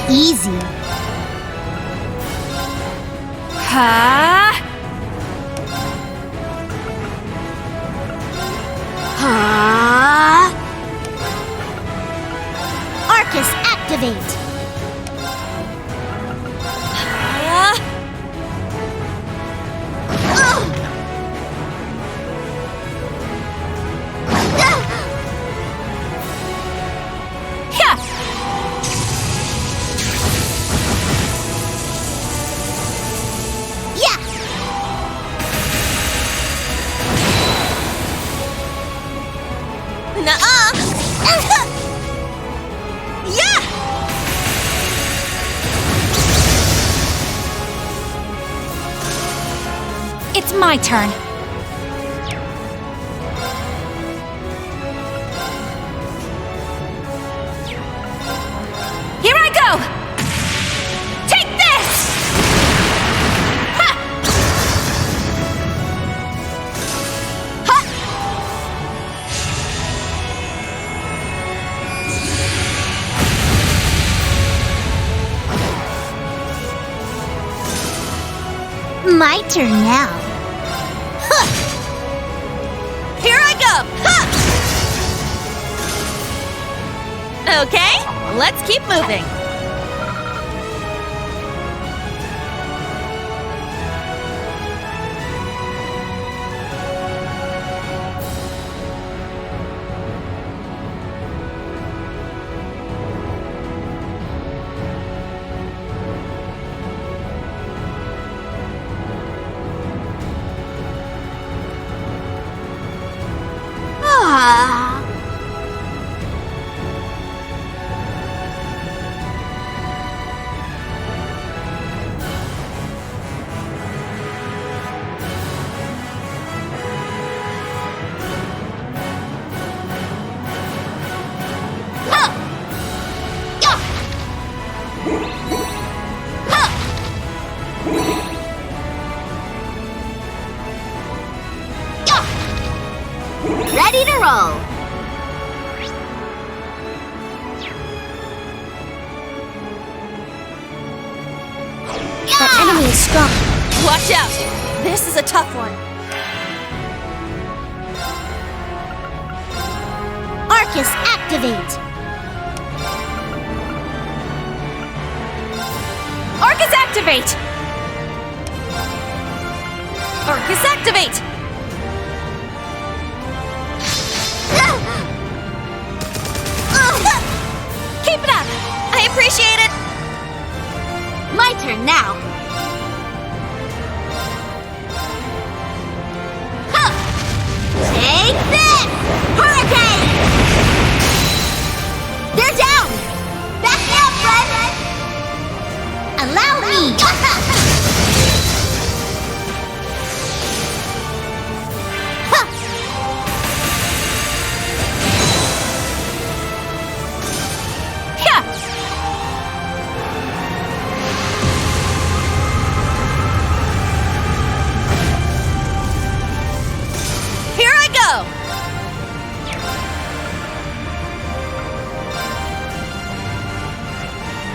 easy. Huh? Huh? Arcus, activate. It's my turn. Here I go! Take this! Ha! Ha! My turn now. Here I go! Ha! Okay, let's keep moving. Ah. Ready to roll. That enemy is strong. Watch out! This is a tough one. Arcus, activate. Arcus activate! Arcus activate! Keep it up! I appreciate it! My turn now. Huh. Take this! Hurricane! They're down! Back me up, friend! Allow me! Huh. Yeah! Here I go!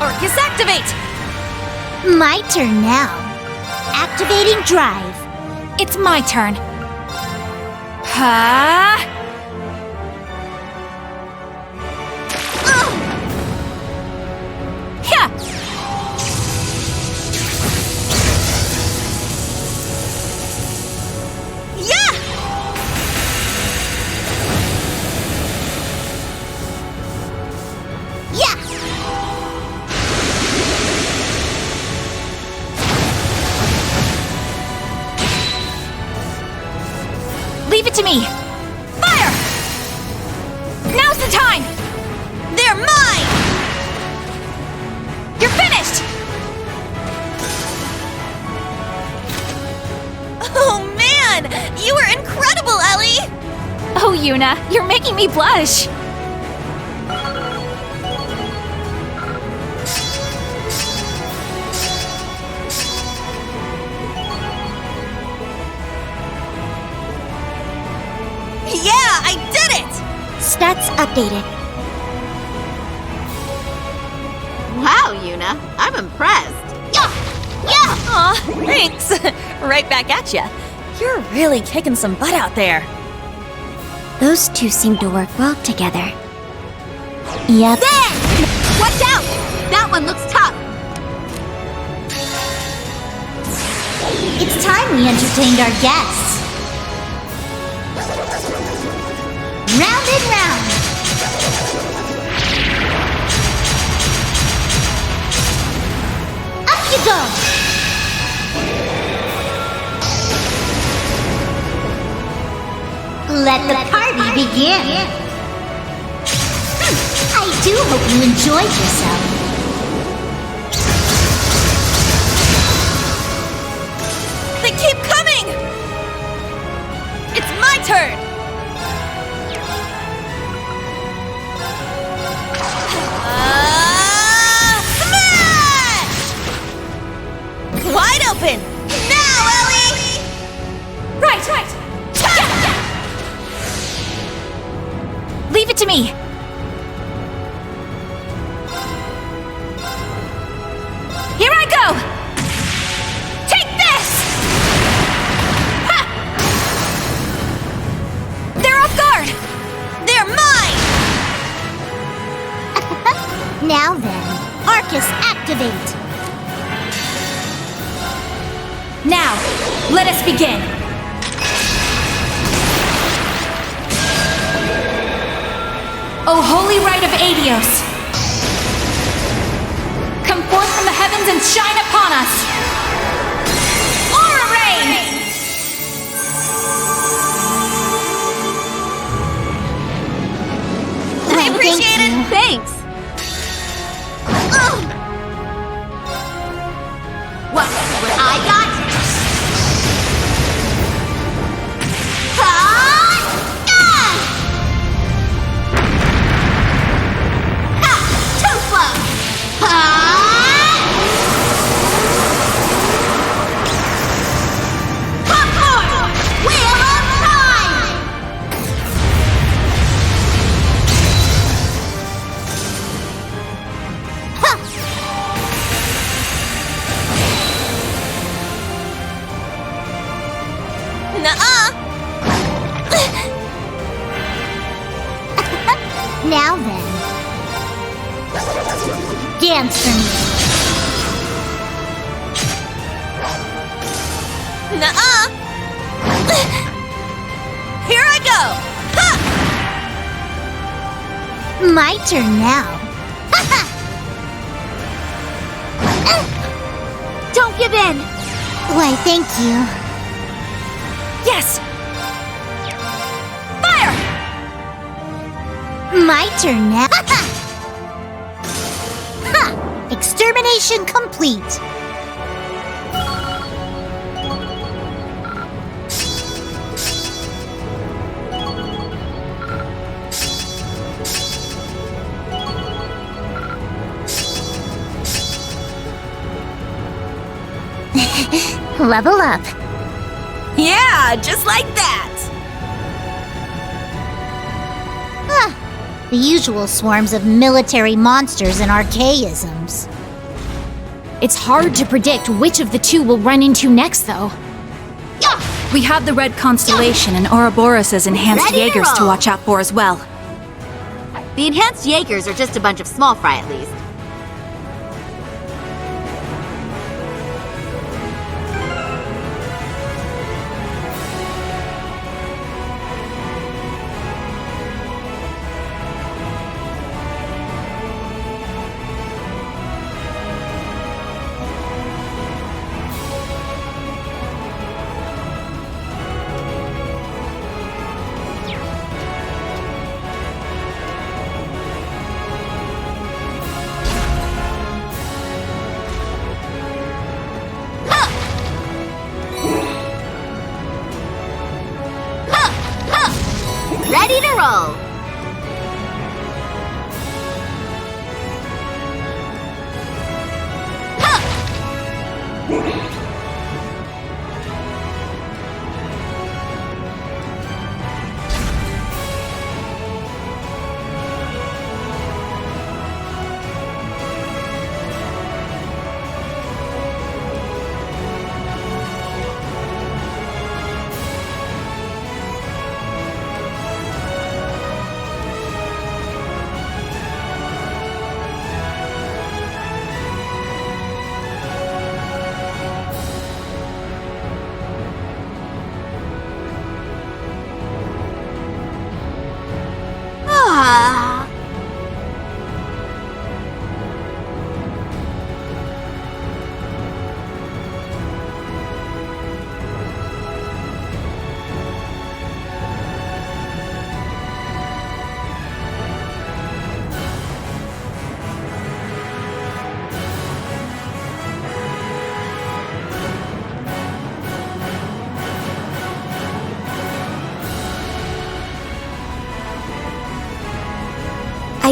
Arcus activate! My turn now. Activating drive. It's my turn. Huh? Yeah! Yeah! Yeah! Leave it to me! Fire! Now's the time! They're mine! You're finished! Oh man! You were incredible, Ellie! Oh, Yuna, you're making me blush! Yeah, I did it! Stats updated. Wow, Wow, Yuna, I'm impressed. Yeah! Yeah! Aw, thanks. Right back at ya. You're really kicking some butt out there. Those two seem to work well together. Yep. There! Watch out! That one looks tough. It's time we entertained our guests. Round and round. Up you go. Let the party begin. I do hope you enjoyed yourself. They keep coming! It's my turn! Smash! Wide open! Now, Ellie! Right! Leave it to me! Here I go! Take this! Ha! They're off guard! They're mine! Now then, Arcus activate. Now, let us begin! O holy rite of Aidios! Come forth from the heavens and shine upon us! Aura Rain! I appreciate it! Thanks. What I got? Too slow. Popcorn! Wheel of time! Nuh-uh! Now then, dance for me. Nuh-uh! Here I go! Ha! My turn now. Don't give in. Why, thank you. Yes! Fire! My turn now. Ha! Extermination complete. Level up. Yeah, just like that! The usual swarms of military monsters and archaisms. It's hard to predict which of the two we'll run into next, though. Yeah! We have the Red Constellation and Ouroboros' enhanced Ready to Jaegers to roll. watch out for as well. The enhanced Jaegers are just a bunch of small fry at least. Ready to roll.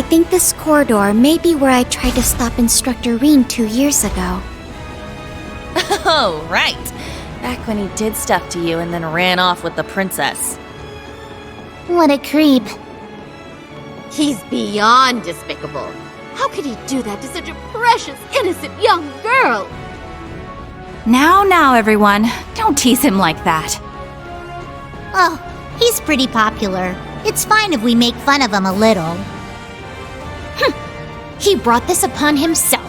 I think this corridor may be where I tried to stop Instructor Reen 2 years ago. Oh, right. Back when he did stuff to you and then ran off with the princess. What a creep. He's beyond despicable. How could he do that to such a precious, innocent young girl? Now, everyone. Don't tease him like that. Oh, he's pretty popular. It's fine if we make fun of him a little. He brought this upon himself.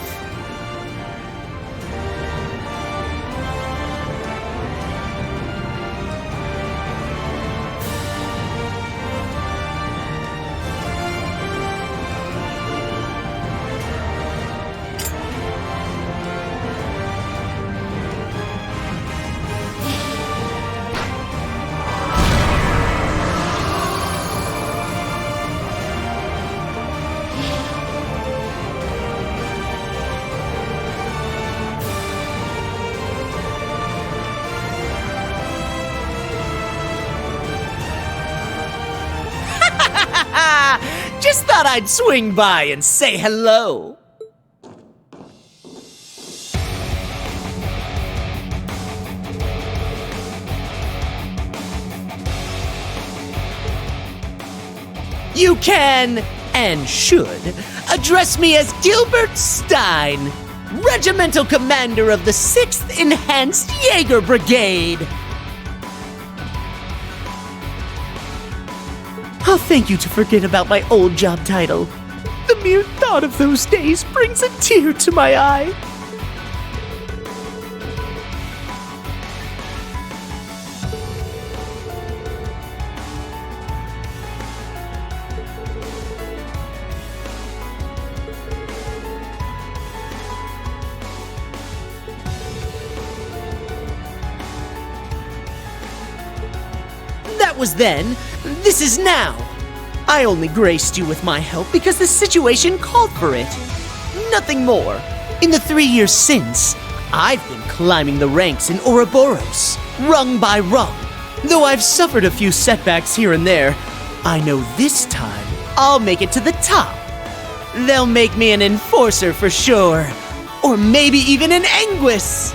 Just thought I'd swing by and say hello. You can, and should, address me as Gilbert Stein, Regimental Commander of the 6th Enhanced Jaeger Brigade. I'll thank you to forget about my old job title. The mere thought of those days brings a tear to my eye. That was then. This is now. I only graced you with my help because the situation called for it. Nothing more. In the 3 years since, I've been climbing the ranks in Ouroboros, rung by rung. Though I've suffered a few setbacks here and there, I know this time I'll make it to the top. They'll make me an enforcer for sure. Or maybe even an Anguis.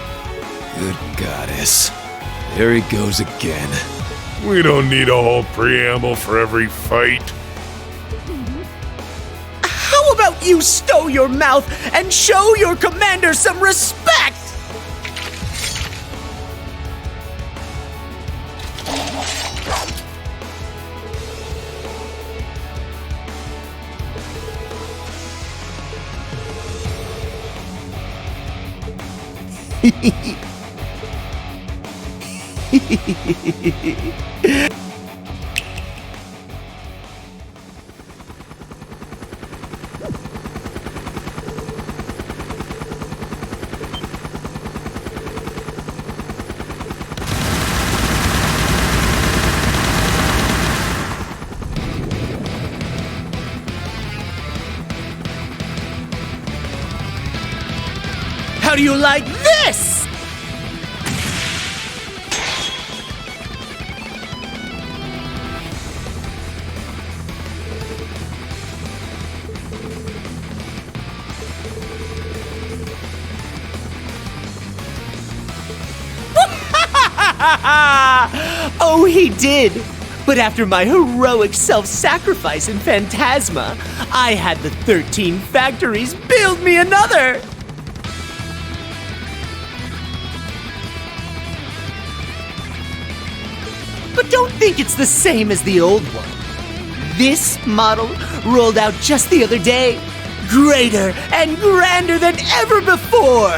Good goddess. There he goes again. We don't need a whole preamble for every fight. How about you stow your mouth and show your commander some respect? How do you like this? Oh, he did. But after my heroic self-sacrifice in Phantasma, I had the 13 factories build me another. But don't think it's the same as the old one. This model rolled out just the other day, greater and grander than ever before.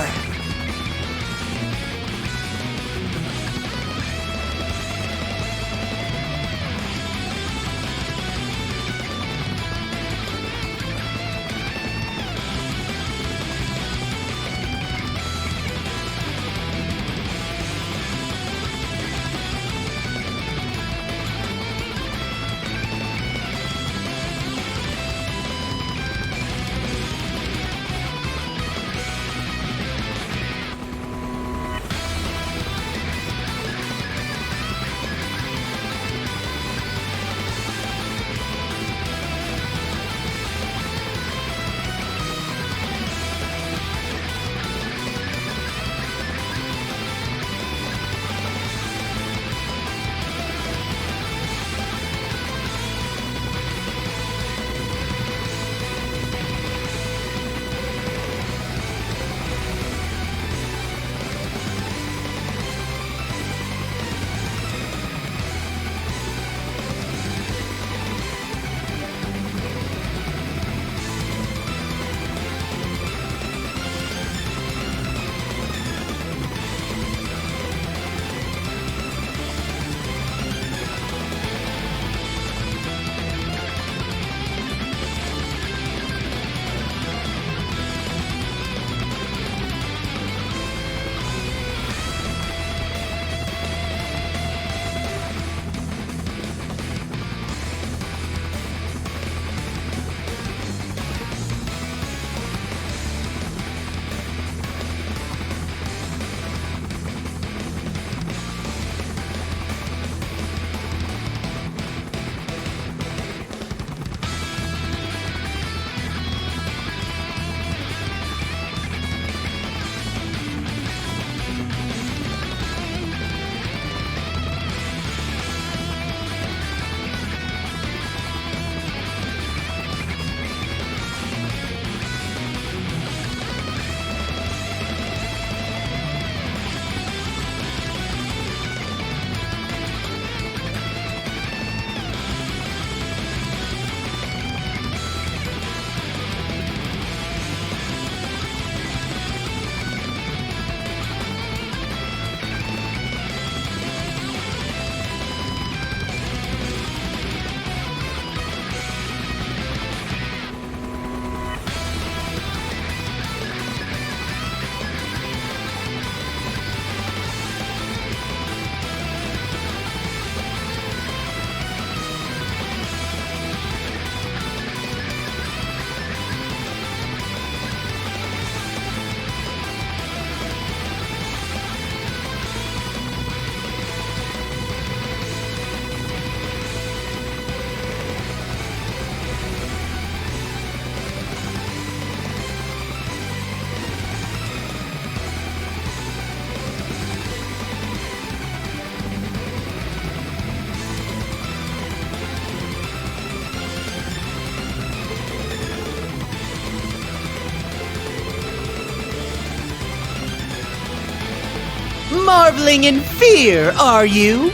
Marveling in fear, are you?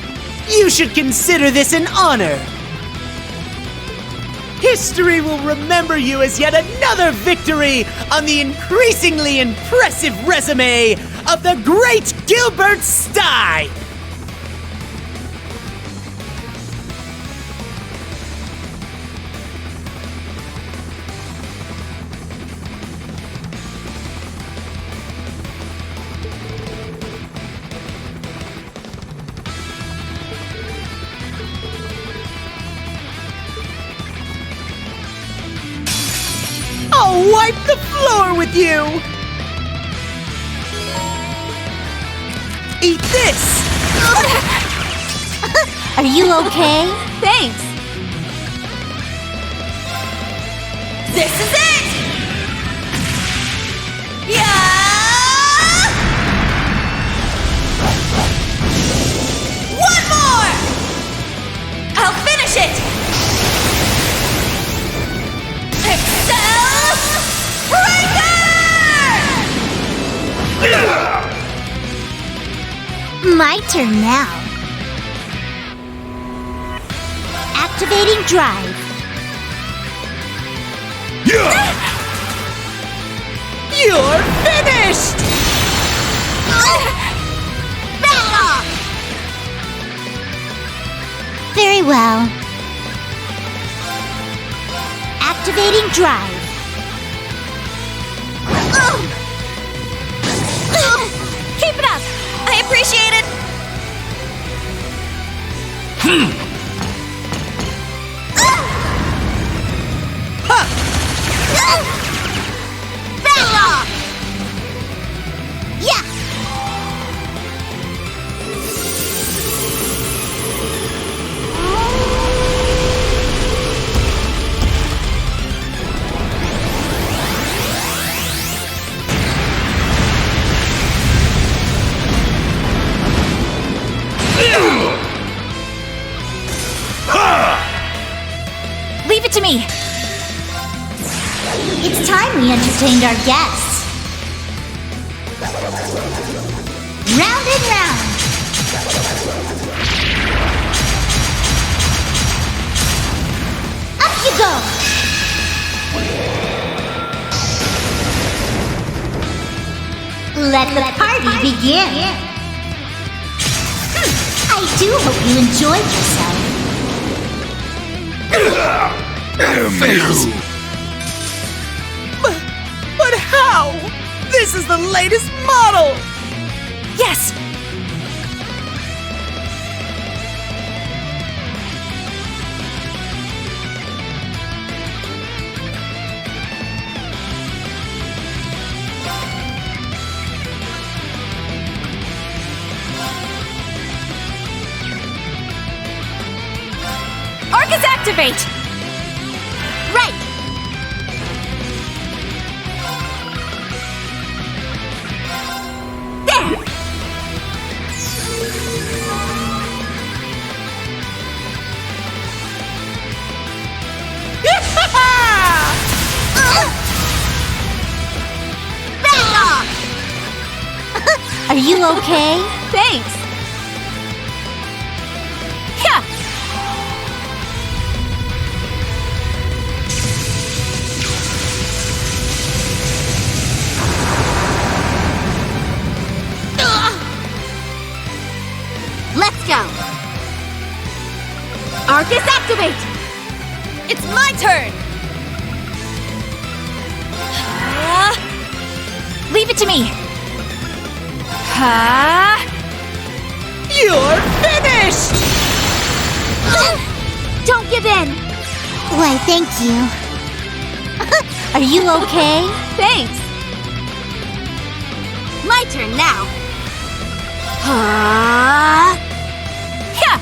You should consider this an honor. History will remember you as yet another victory on the increasingly impressive resume of the great Gilbert Stein! I'll wipe the floor with you! Eat this! Are you okay? Thanks! This is it! Yeah! One more! I'll finish it! Excel Breaker! My turn now. Activating drive. You're finished! Very well. Activating drive. Keep it up! I appreciate it! Yeah! Leave it to me! It's time we entertained our guests. Round and round. Up you go. Let the party begin. I do hope you enjoyed yourself. But how? This is the latest model! Yes! Arcus activate! Right! There! Back off! Are you okay? Thanks! Yeah! Let's go! Arcus activate! It's my turn! Leave it to me! Ha! You're finished! Don't give in! Why, thank you. Are you okay? Thanks! My turn now! Ha! Yeah!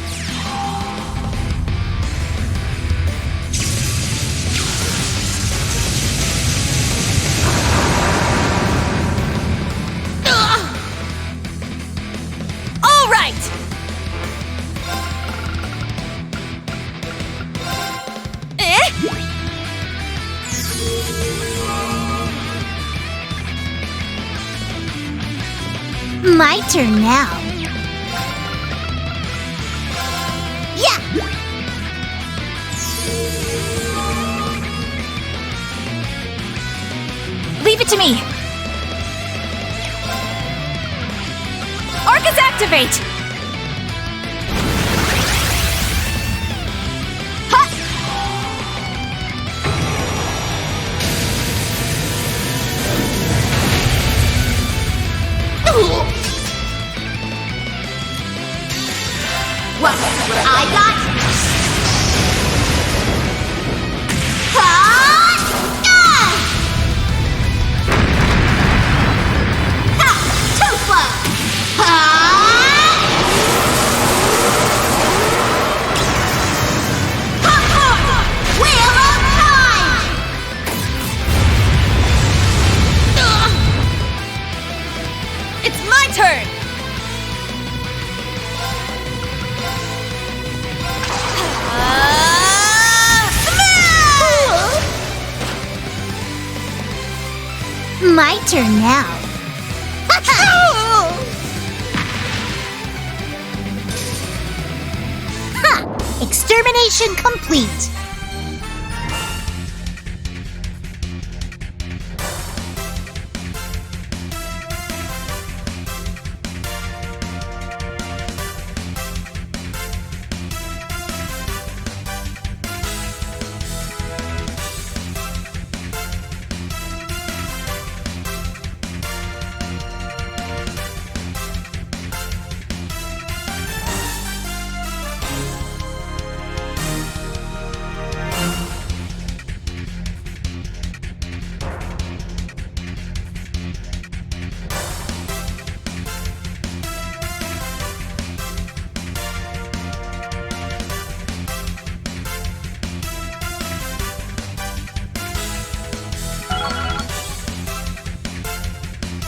All right! My turn now. Yeah! Leave it to me. Arcus activate! What I got? Too slow! Popcorn! Wheel of Time! It's my turn! My turn now. Ha! Extermination complete.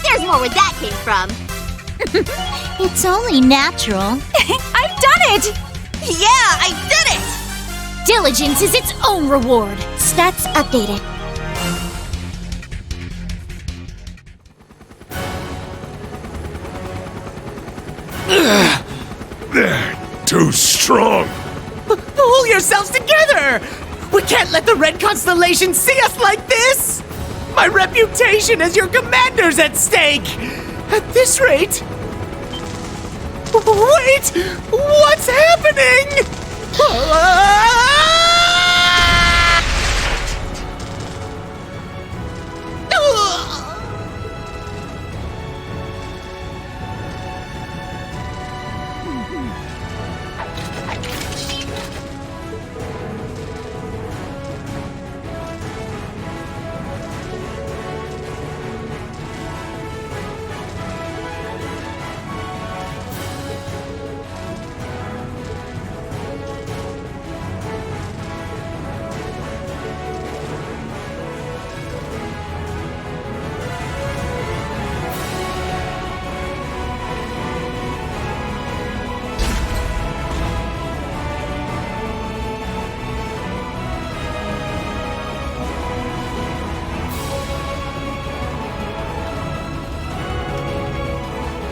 There's more where that came from. It's only natural. I've done it! Yeah, I did it! Diligence is its own reward. Stats updated. Too strong. Pull yourselves together! We can't let the Red Constellation see us like this! My reputation as your commander's at stake! At this rate... Wait! What's happening?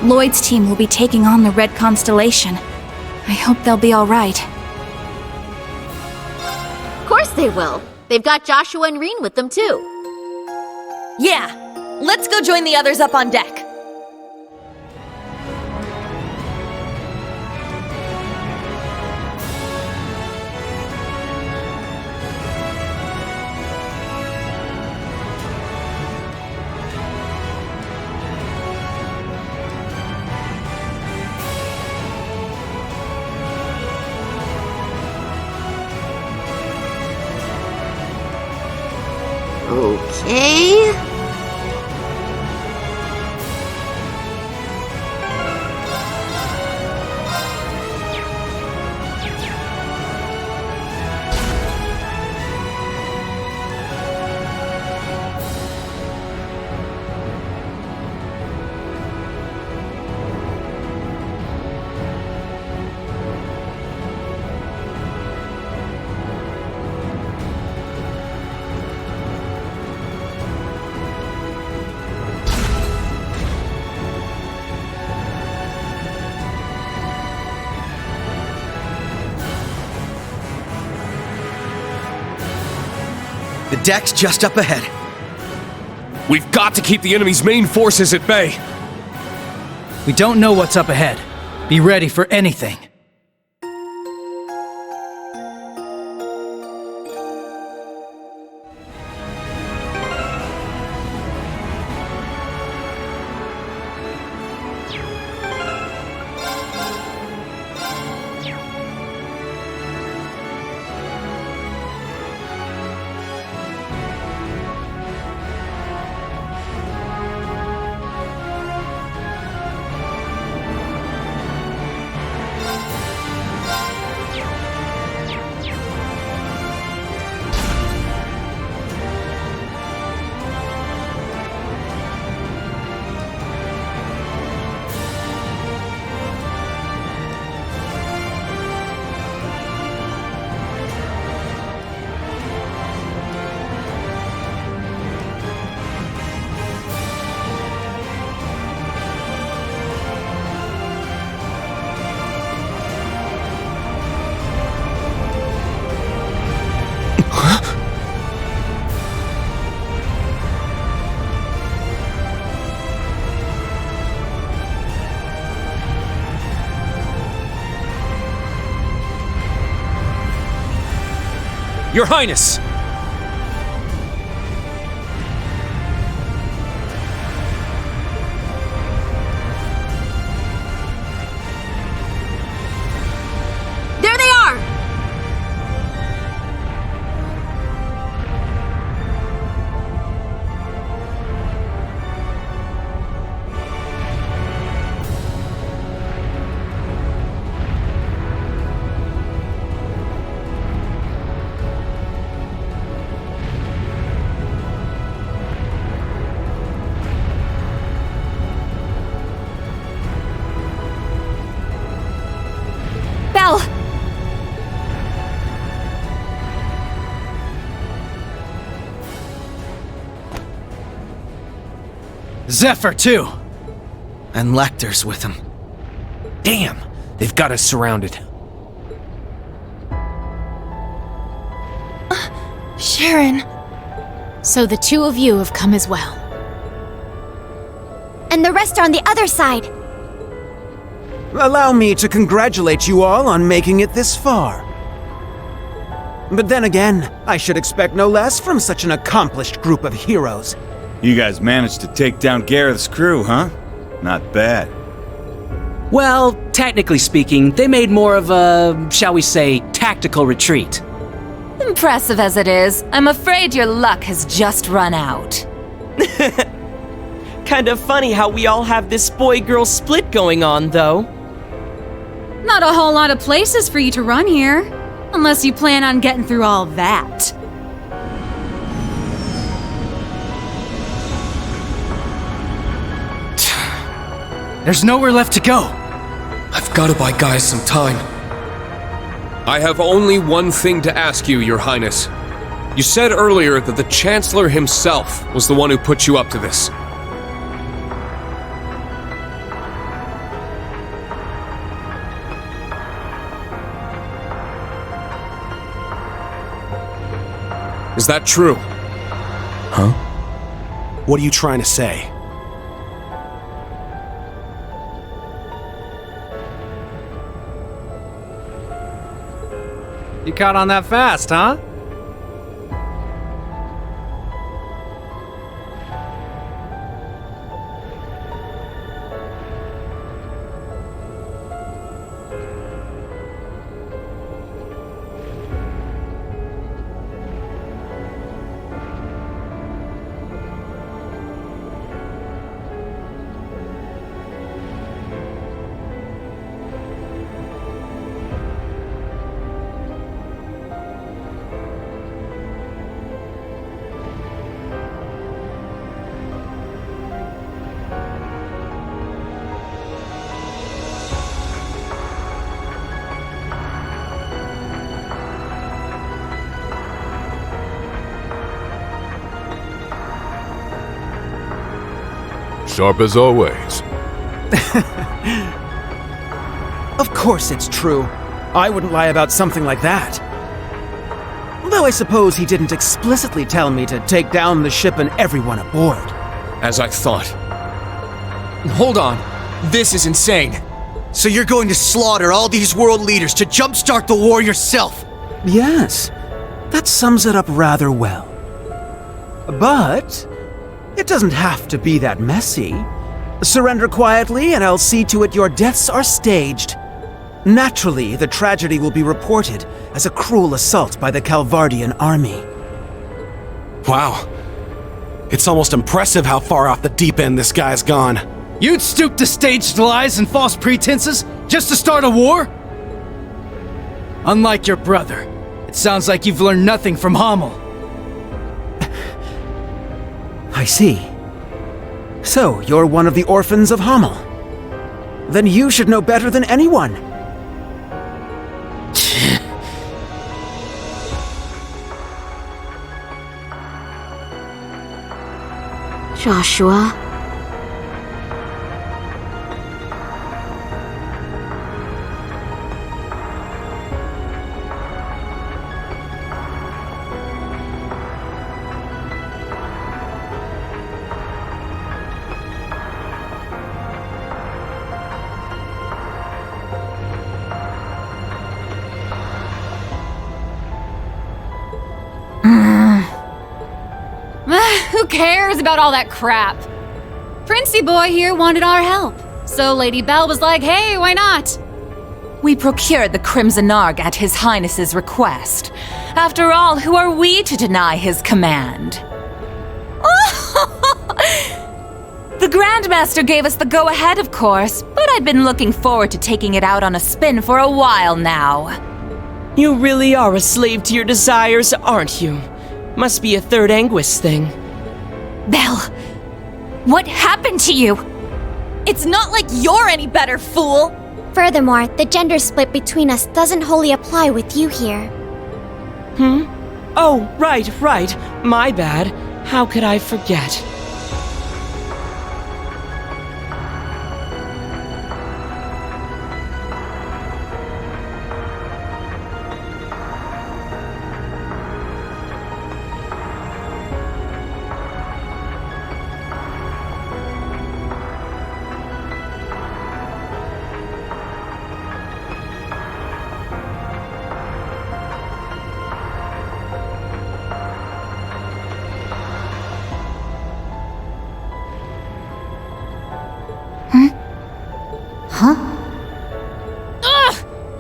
Lloyd's team will be taking on the Red Constellation. I hope they'll be all right. Of course they will. They've got Joshua and Reen with them too. Yeah, let's go join the others up on deck. Okay. The deck's just up ahead. We've got to keep the enemy's main forces at bay. We don't know what's up ahead. Be ready for anything. Your Highness! There they are! Belle! Zephyr, too! And Lecter's with him. Damn! They've got us surrounded. Sharon. So the two of you have come as well. And the rest are on the other side. Allow me to congratulate you all on making it this far. But then again, I should expect no less from such an accomplished group of heroes. You guys managed to take down Gareth's crew, huh? Not bad. Well, technically speaking, they made more of a, shall we say, tactical retreat. Impressive as it is, I'm afraid your luck has just run out. Kind of funny how we all have this boy-girl split going on, though. Not a whole lot of places for you to run here. Unless you plan on getting through all that. There's nowhere left to go. I've got to buy guys some time. I have only one thing to ask you, Your Highness. You said earlier that the Chancellor himself was the one who put you up to this. Is that true? Huh? What are you trying to say? You caught on that fast, huh? Sharp as always. Of course it's true. I wouldn't lie about something like that. Though I suppose he didn't explicitly tell me to take down the ship and everyone aboard. As I thought. Hold on. This is insane. So you're going to slaughter all these world leaders to jumpstart the war yourself? Yes, that sums it up rather well. But it doesn't have to be that messy. Surrender quietly and I'll see to it your deaths are staged. Naturally, the tragedy will be reported as a cruel assault by the Calvardian army. Wow. It's almost impressive how far off the deep end this guy's gone. You'd stoop to staged lies and false pretenses just to start a war? Unlike your brother, it sounds like you've learned nothing from Hamel. I see. So, you're one of the orphans of Hamel. Then you should know better than anyone. Joshua. Who cares about all that crap? Princey Boy here wanted our help, so Lady Belle was like, hey, why not? We procured the Crimson Arg at His Highness's request. After all, who are we to deny his command? The Grandmaster gave us the go-ahead, of course, but I've been looking forward to taking it out on a spin for a while now. You really are a slave to your desires, aren't you? Must be a Third Anguis thing. Belle, what happened to you? It's not like you're any better, fool! Furthermore, the gender split between us doesn't wholly apply with you here. Oh, right. My bad. How could I forget?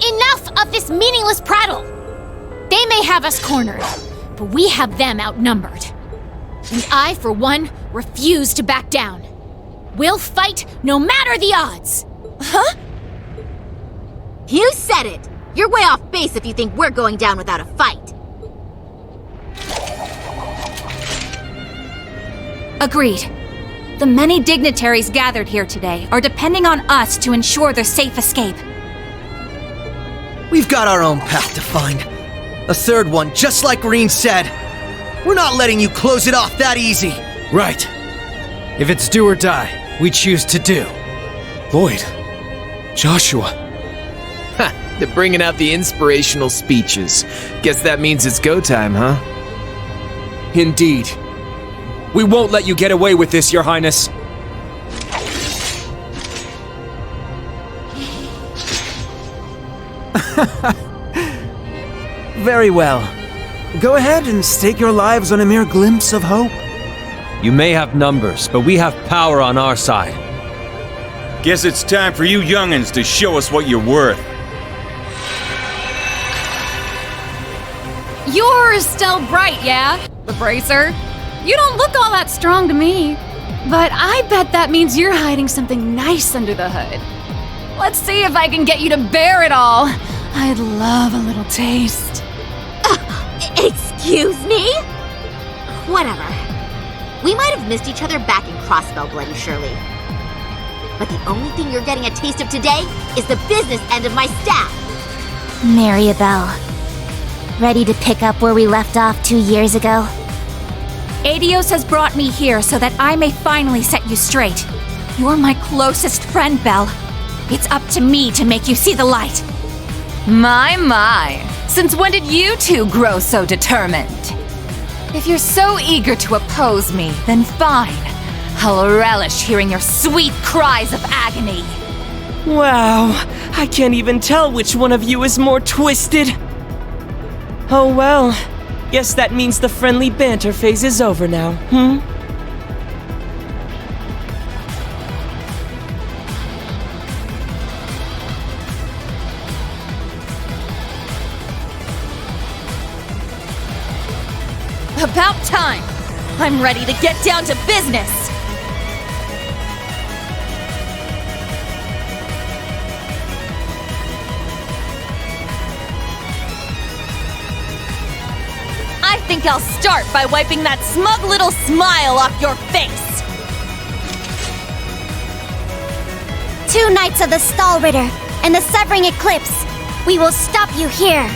Enough of this meaningless prattle! They may have us cornered, but we have them outnumbered. And I, for one, refuse to back down. We'll fight no matter the odds! Huh? You said it! You're way off base if you think we're going down without a fight. Agreed. The many dignitaries gathered here today are depending on us to ensure their safe escape. We've got our own path to find. A third one, just like Reen said. We're not letting you close it off that easy. Right. If it's do or die, we choose to do. Lloyd. Joshua. Ha! They're bringing out the inspirational speeches. Guess that means it's go time, huh? Indeed. We won't let you get away with this, Your Highness. Very well. Go ahead and stake your lives on a mere glimpse of hope. You may have numbers, but we have power on our side. Guess it's time for you young'uns to show us what you're worth. You're still bright, yeah? The Bracer? You don't look all that strong to me. But I bet that means you're hiding something nice under the hood. Let's see if I can get you to bear it all. I'd love a little taste. Excuse me? Whatever. We might have missed each other back in Crossbell, Bloody Shirley. But the only thing you're getting a taste of today is the business end of my staff. Mariabelle, ready to pick up where we left off 2 years ago? Adios has brought me here so that I may finally set you straight. You're my closest friend, Belle. It's up to me to make you see the light. My. Since when did you two grow so determined? If you're so eager to oppose me, then fine. I'll relish hearing your sweet cries of agony. Wow, I can't even tell which one of you is more twisted. Oh well, guess that means the friendly banter phase is over now, About time! I'm ready to get down to business! I think I'll start by wiping that smug little smile off your face! 2 Knights of the Stall Ritter and the Severing Eclipse. We will stop you here.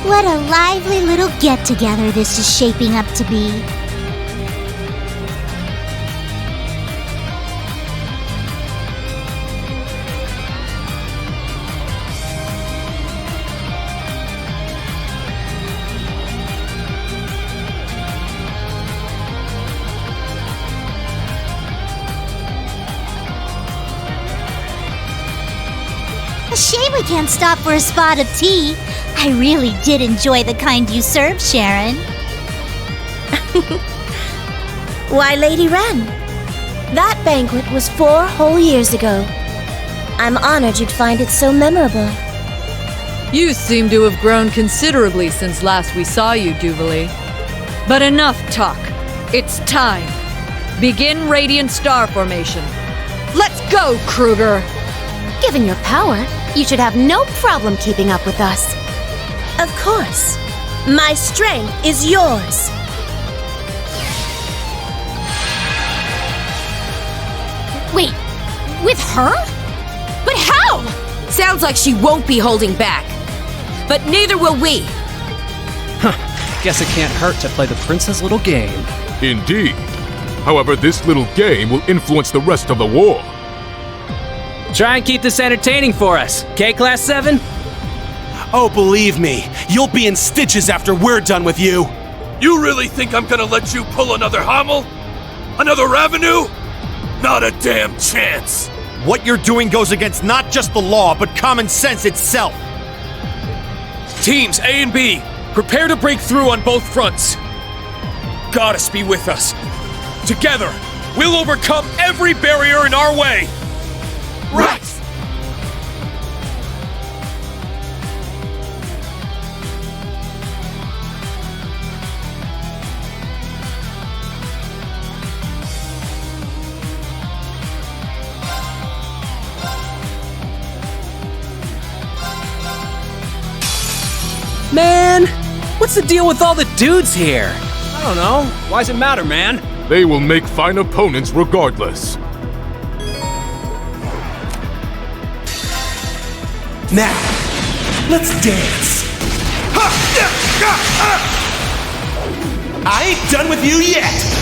What a lively little get-together this is shaping up to be. A shame we can't stop for a spot of tea. I really did enjoy the kind you served, Sharon. Why, Lady Wren? That banquet was 4 whole years ago. I'm honored you'd find it so memorable. You seem to have grown considerably since last we saw you, Duvalie. But enough talk. It's time. Begin Radiant Star Formation. Let's go, Kruger! Given your power, you should have no problem keeping up with us. Of course. My strength is yours. Wait, with her? But how? Sounds like she won't be holding back. But neither will we. Guess it can't hurt to play the prince's little game. Indeed. However, this little game will influence the rest of the war. Try and keep this entertaining for us, okay, Class 7? Oh, believe me, you'll be in stitches after we're done with you. You really think I'm gonna let you pull another Hummel? Another Revenue? Not a damn chance. What you're doing goes against not just the law, but common sense itself. Teams A and B, prepare to break through on both fronts. Goddess be with us. Together, we'll overcome every barrier in our way. Right! Man, what's the deal with all the dudes here? I don't know. Why does it matter, man? They will make fine opponents regardless. Now, let's dance. I ain't done with you yet.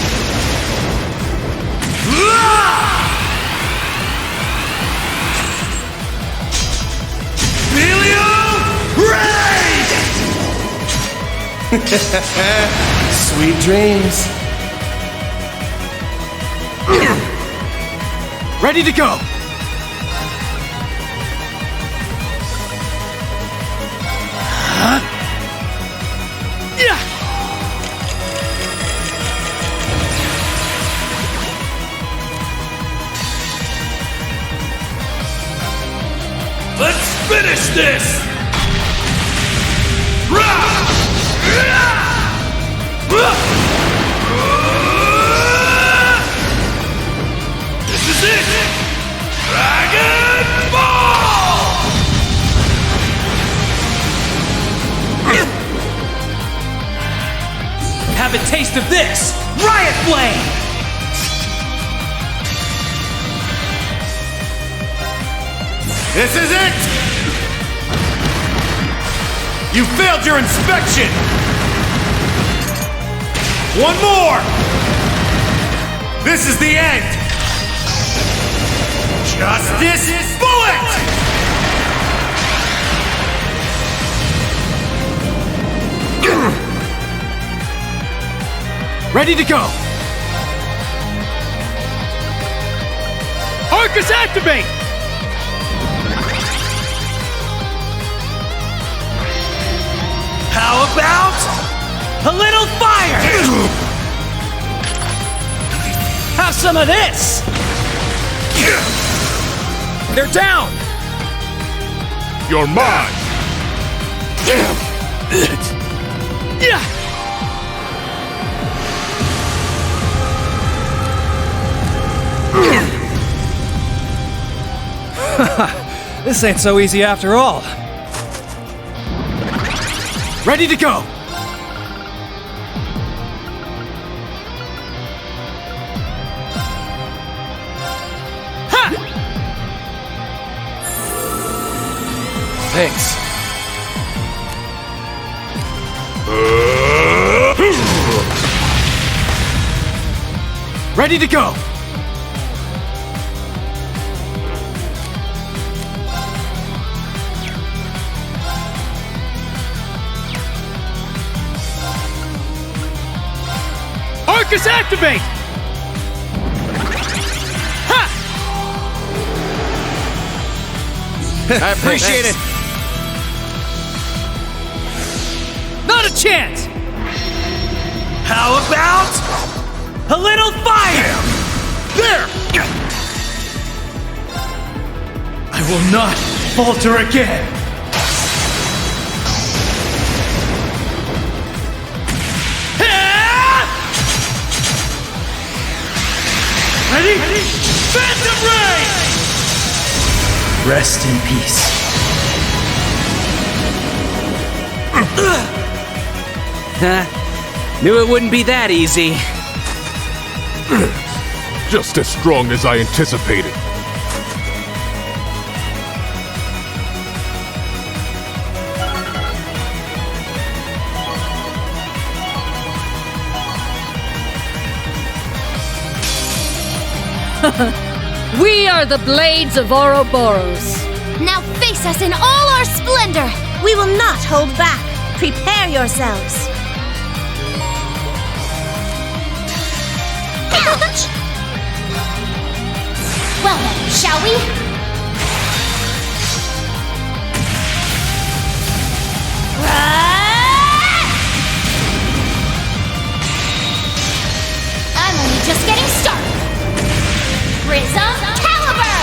Sweet dreams. Ready to go. Let's finish this! This is it! Dragon Ball! Have a taste of this! Riot Flame! This is it! You failed your inspection! One more! This is the end! Justice Bullet! Ready to go! Arcus, activate! How about a little fire? Have some of this! They're down! You're mine! This ain't so easy after all. Ready to go! Thanks. Ready to go! Arcus, activate! I appreciate it. Not a chance! How about a little fire? There! I will not falter again. Ready? Phantom Ray! Rest in peace. Knew it wouldn't be that easy. Just as strong as I anticipated. We are the Blades of Ouroboros. Now face us in all our splendor! We will not hold back. Prepare yourselves. Ouch! Well then, shall we? I'm only just getting started. Prism Caliber!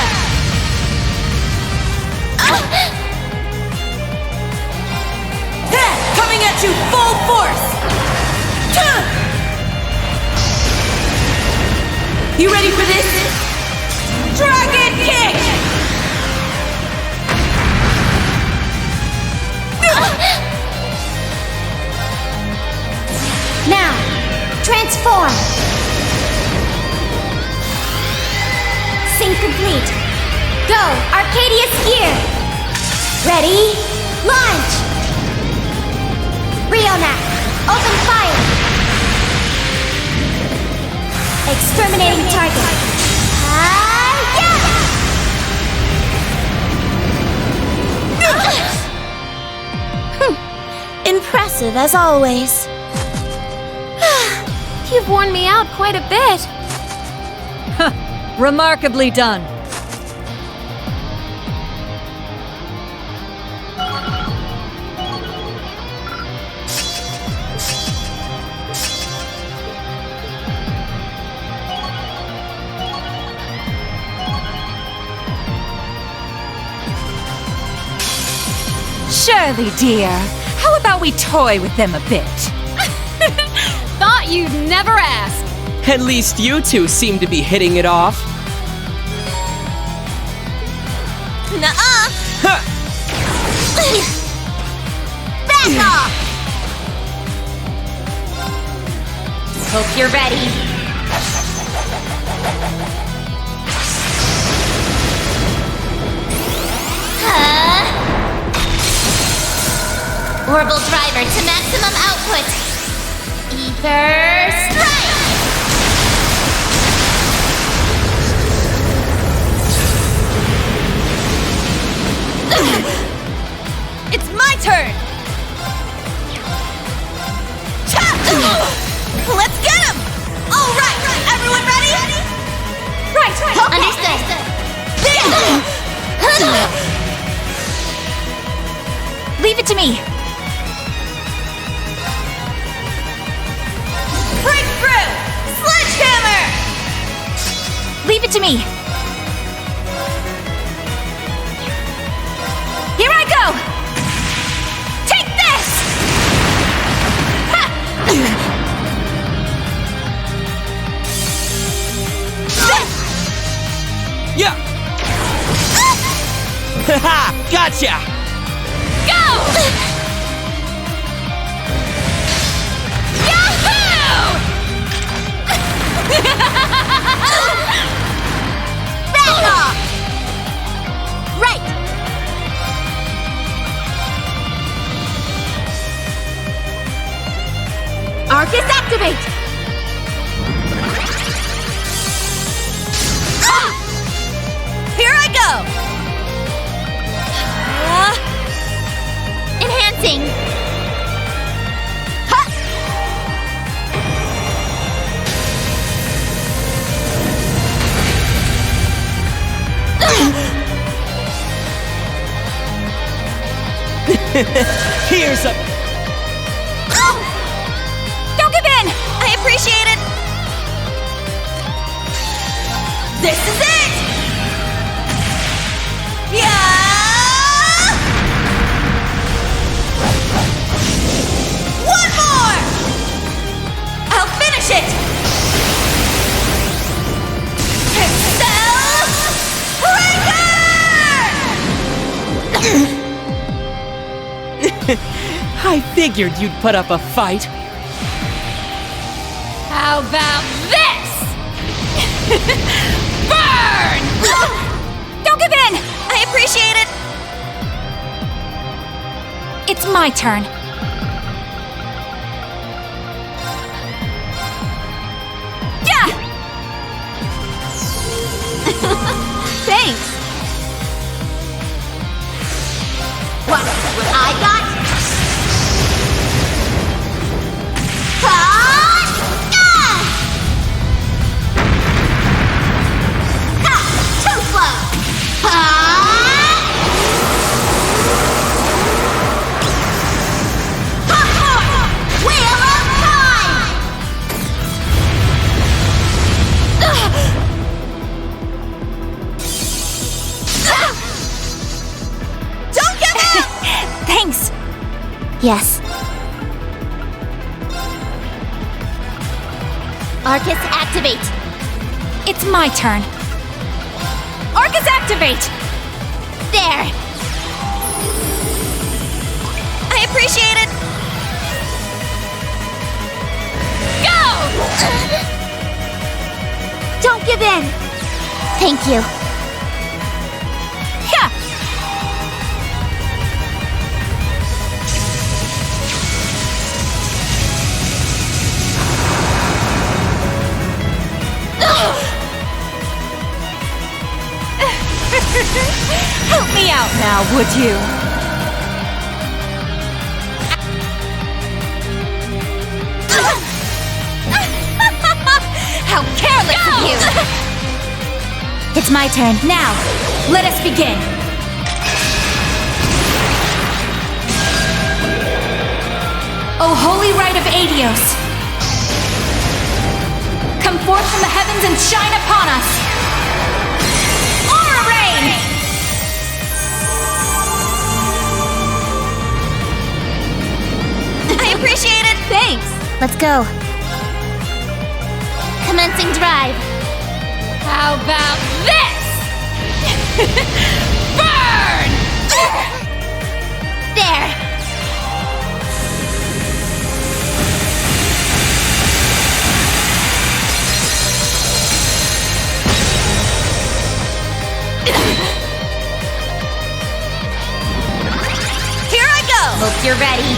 Coming at you full force! You ready for this? Dragon Kick! Now, transform. Sync complete. Go, Arcadia Sphere. Ready? Launch! Rionac, open fire. Exterminating target. Impressive as always. You've worn me out quite a bit. Remarkably done. Shirley, dear, how about we toy with them a bit? Thought you'd never ask. At least you two seem to be hitting it off. Nuh-uh. Back off. Hope you're ready. Orbital driver to maximum output. Ether strike! It's my turn! me! Breakthrough! Sledgehammer! Leave it to me! Here I go! Take this! Yeah! Haha! Gotcha! Go! Yahoo! Back off! Right! Arcus activate! Here I go! Enhancing! Ha! Here's a... Don't give in! I appreciate it! This is it! Yeah! One more! I'll finish it! Excel Breaker! I figured you'd put up a fight. How about this? Burn! Don't give in! I appreciate it! It's my turn. Yeah! Thanks! What I got? Too slow! Wheel of Time! Don't give up! Thanks! Yes. Arcus activate! It's my turn. Arcus activate! There! I appreciate it! Don't give in! Thank you. Yeah! Help me out now, would you? How careless of you! It's my turn. Now, let us begin. O holy rite of Aidios, come forth from the heavens and shine upon us. Aura Rain! I appreciate it! Thanks! Let's go. Commencing drive. How about this? Burn! There! Here I go! Hope you're ready.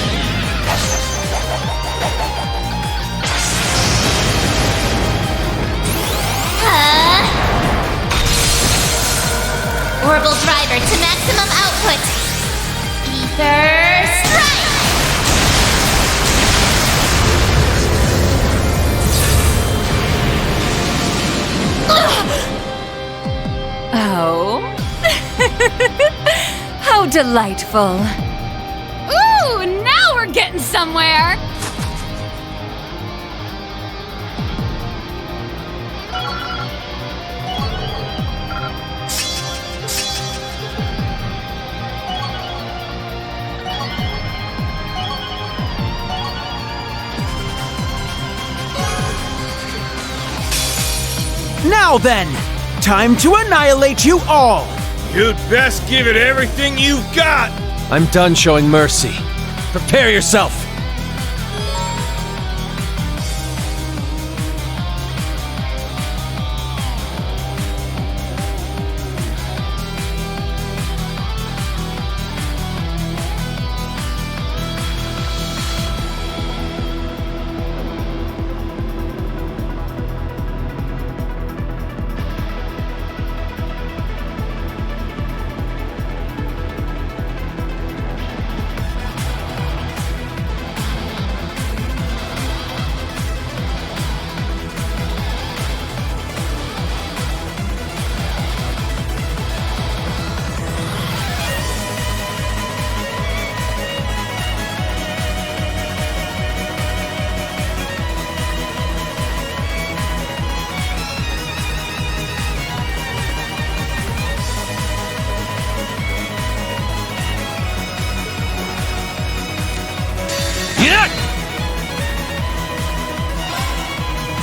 Orbital driver to maximum output. Ether strike! Oh. How delightful. Ooh! somewhere! Now then, time to annihilate you all! You'd best give it everything you've got! I'm done showing mercy. Prepare yourself!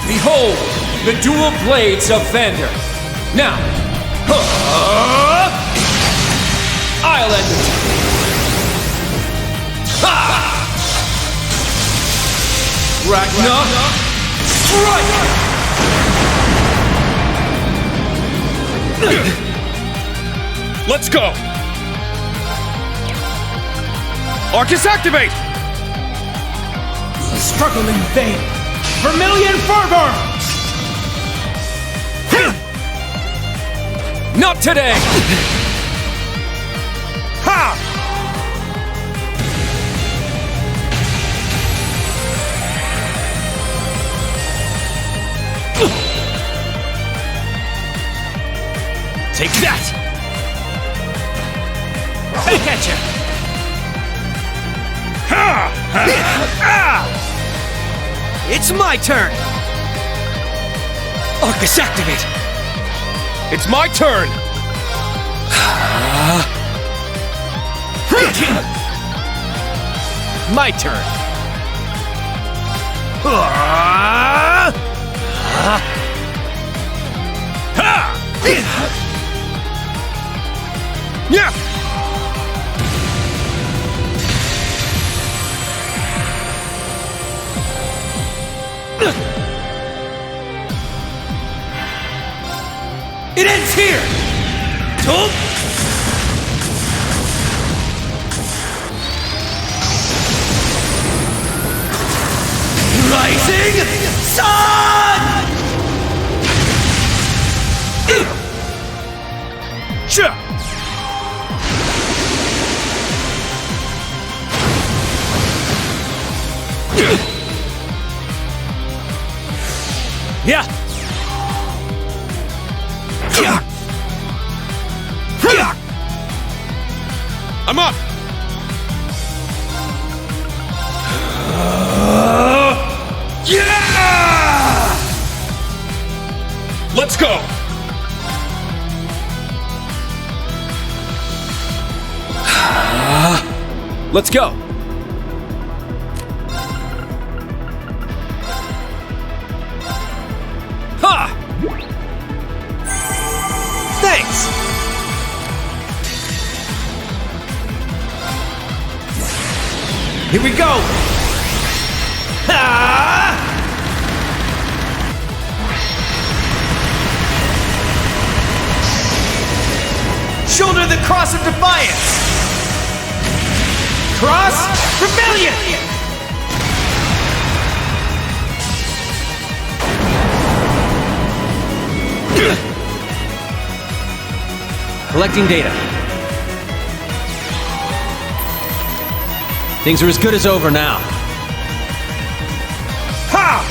Behold, the dual blades of Vander. Now, I'll end it. Ha! Ragnar, strike! Let's go! Arcus, activate! Struggling vein! Vermilion fervor! Not today! Ha! Take that! Back at you! It's my turn! Arcus, activate! It's my turn! My turn! Yeah! It ends here! Rising Sun! Yeah! I'm up! Yeah! Let's go! Let's go! Ha! Thanks! Here we go! Ha! Shoulder the Cross of Defiance! Cross Rebellion! Collecting data. Things are as good as over now. Ha!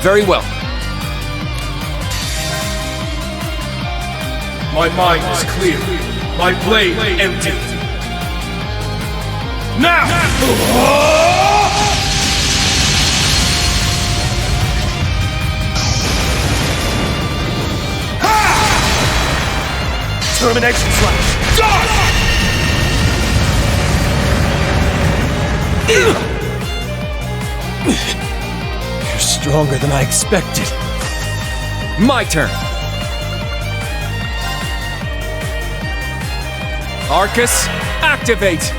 Very well. My mind is clear. My blade empty. Now! Termination slash! You're stronger than I expected. My turn. Arcus, activate!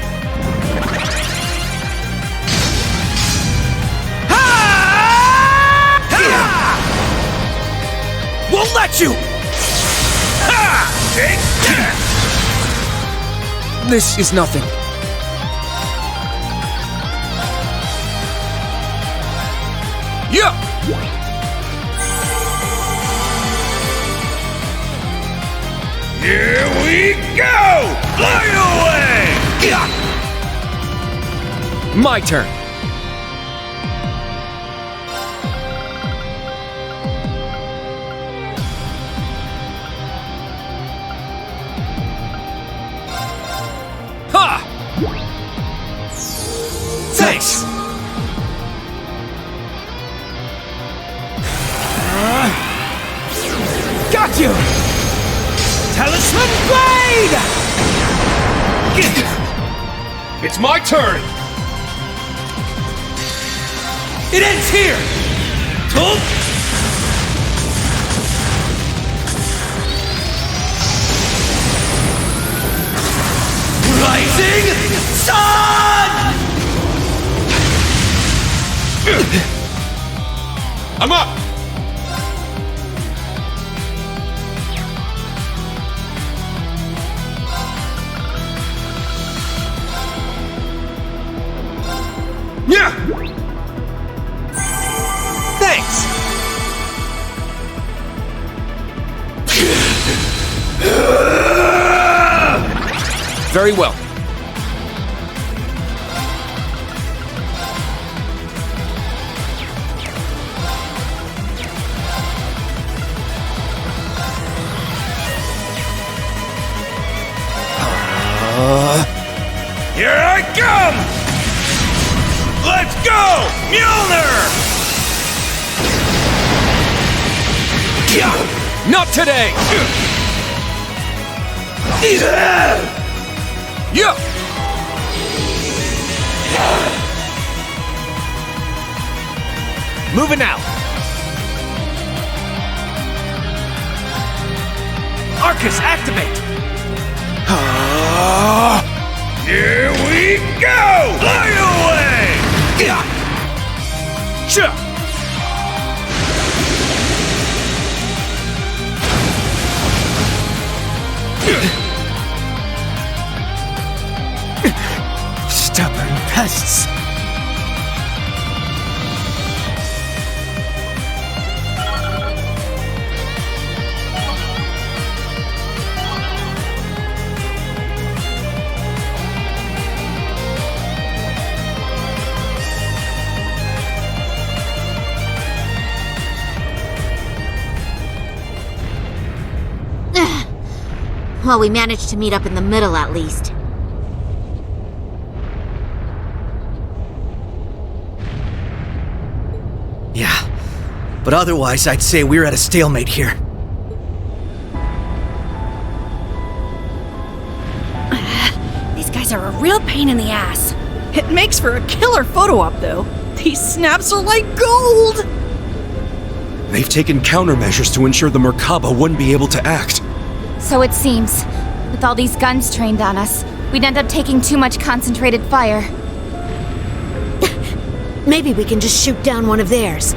Won't let you! This is nothing. Yeah! Here we go! Fly away! My turn. Ha! Thanks! Got you! Talisman Blade! It's my turn! It ends here! Rising Sun! I'm up! Yeah! Thanks! Very well. Here I come! Let's go! Mjolnir! Not today! Yeah! Moving out! Arcus, activate! Here we go! Fly away! Stubborn pests! Well, we managed to meet up in the middle at least. Yeah, but otherwise I'd say we're at a stalemate here. These guys are a real pain in the ass. It makes for a killer photo op, though. These snaps are like gold! They've taken countermeasures to ensure the Merkaba wouldn't be able to act. So it seems. With all these guns trained on us, we'd end up taking too much concentrated fire. Maybe we can just shoot down one of theirs.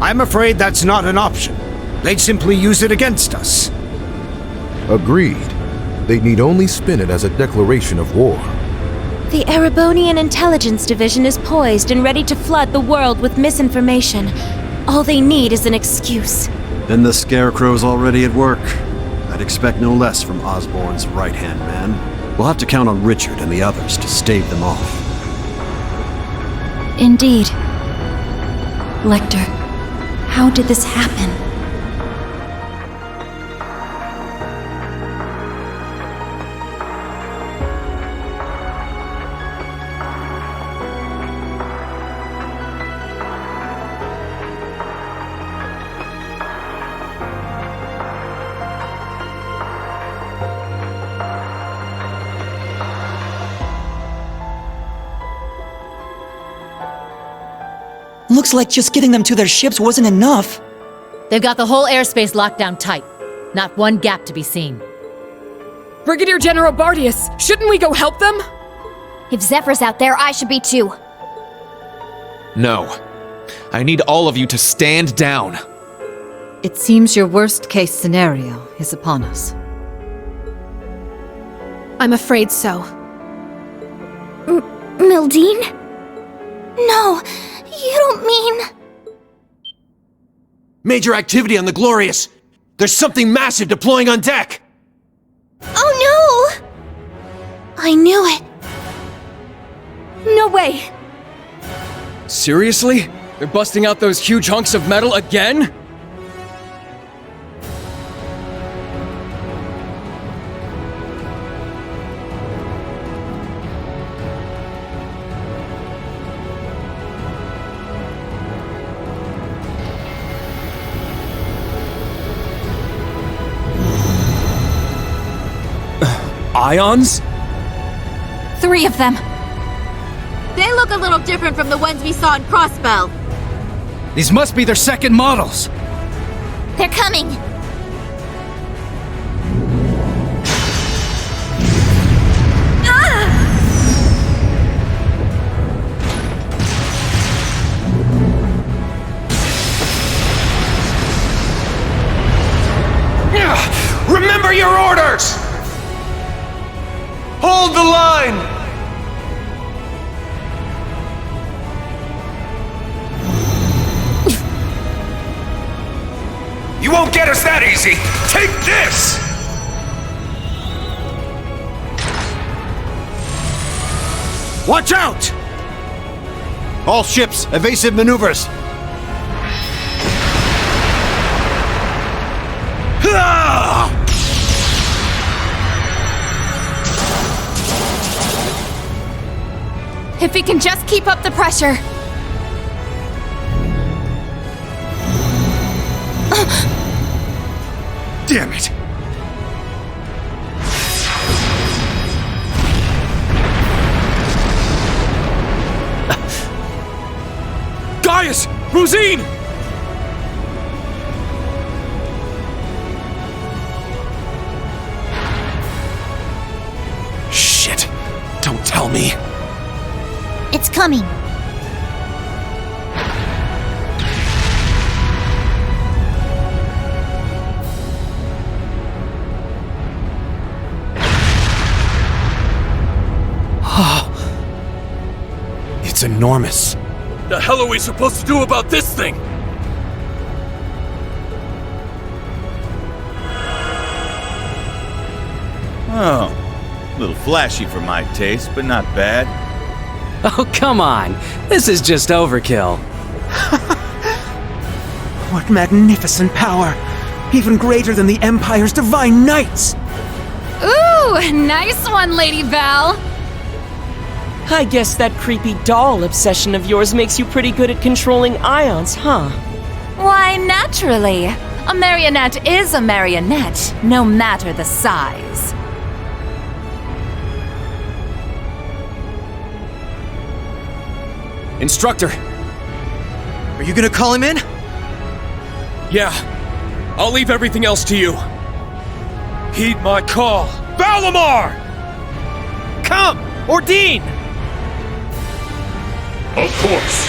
I'm afraid that's not an option. They'd simply use it against us. Agreed. They need only spin it as a declaration of war. The Erebonian Intelligence Division is poised and ready to flood the world with misinformation. All they need is an excuse. Then the Scarecrow's already at work. I'd expect no less from Osborn's right-hand man. We'll have to count on Richard and the others to stave them off. Indeed. Lecter, how did this happen? Looks like just getting them to their ships wasn't enough. They've got the whole airspace locked down tight. Not one gap to be seen. Brigadier General Bardius, shouldn't we go help them? If Zephyr's out there, I should be too. No. I need all of you to stand down. It seems your worst-case scenario is upon us. I'm afraid so. Mildine? No, you don't mean... Major activity on the Glorious! There's something massive deploying on deck! Oh no! I knew it. No way! Seriously? They're busting out those huge hunks of metal again? Ions? 3 of them. They look a little different from the ones we saw in Crossbell. These must be their second models. They're coming. Remember your orders! Hold the line! You won't get us that easy! Take this! Watch out! All ships, evasive maneuvers. If he can just keep up the pressure. Damn it! Gaius! Rosine! Shit! Don't tell me. It's coming. It's enormous. The hell are we supposed to do about this thing? Oh, a little flashy for my taste, but not bad. Oh, come on. This is just overkill. What magnificent power! Even greater than the Empire's Divine Knights! Ooh, nice one, Lady Val. I guess that creepy doll obsession of yours makes you pretty good at controlling ions, huh? Why, naturally. A marionette is a marionette, no matter the size. Instructor! Are you gonna call him in? Yeah. I'll leave everything else to you. Heed my call. Valimar! Come! Ordine! Of course.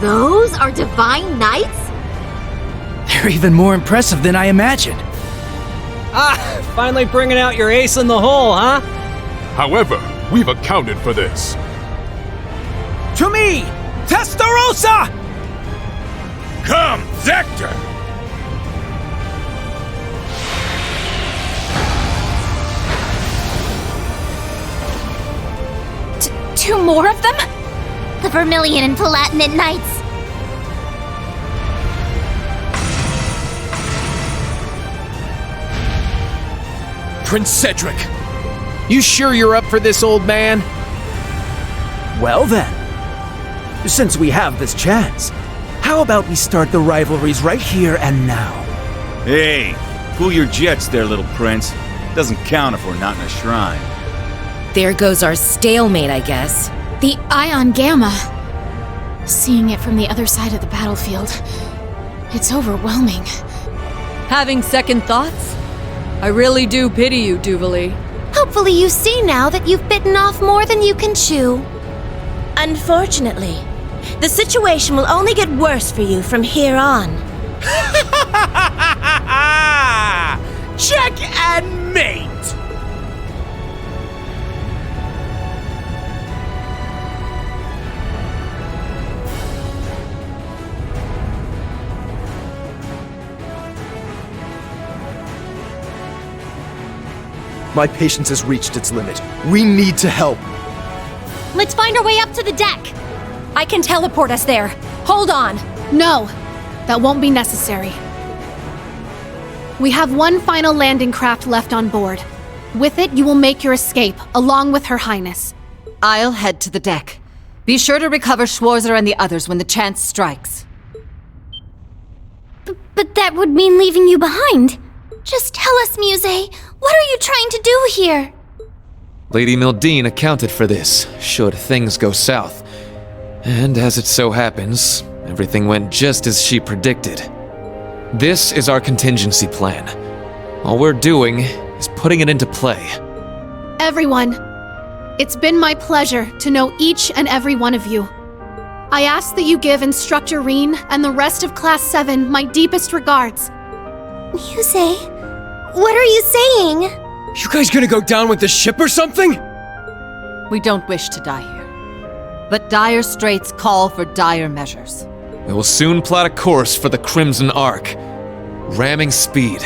Those are Divine Knights? They're even more impressive than I imagined. Ah, finally bringing out your ace in the hole, huh? However, we've accounted for this. To me, Testarossa! Come, Zector! Two more of them? The Vermilion and Palatinate Knights. Prince Cedric! You sure you're up for this, old man? Well then, since we have this chance, how about we start the rivalries right here and now? Hey, cool your jets there, little prince. Doesn't count if we're not in a shrine. There goes our stalemate, I guess. The Ion Gamma. Seeing it from the other side of the battlefield, it's overwhelming. Having second thoughts? I really do pity you, Duvali. Hopefully you see now that you've bitten off more than you can chew. Unfortunately, the situation will only get worse for you from here on. Check and mate! My patience has reached its limit. We need to help. Let's find our way up to the deck. I can teleport us there. Hold on. No, that won't be necessary. We have one final landing craft left on board. With it, you will make your escape, along with Her Highness. I'll head to the deck. Be sure to recover Schwarzer and the others when the chance strikes. But that would mean leaving you behind. Just tell us, Muse, what are you trying to do here? Lady Mildine accounted for this, should things go south. And as it so happens, everything went just as she predicted. This is our contingency plan. All we're doing is putting it into play. Everyone, it's been my pleasure to know each and every one of you. I ask that you give Instructor Reen and the rest of Class 7 my deepest regards. Muse, what are you saying? You guys gonna go down with the ship or something? We don't wish to die here. But dire straits call for dire measures. We will soon plot a course for the Crimson Ark. Ramming speed.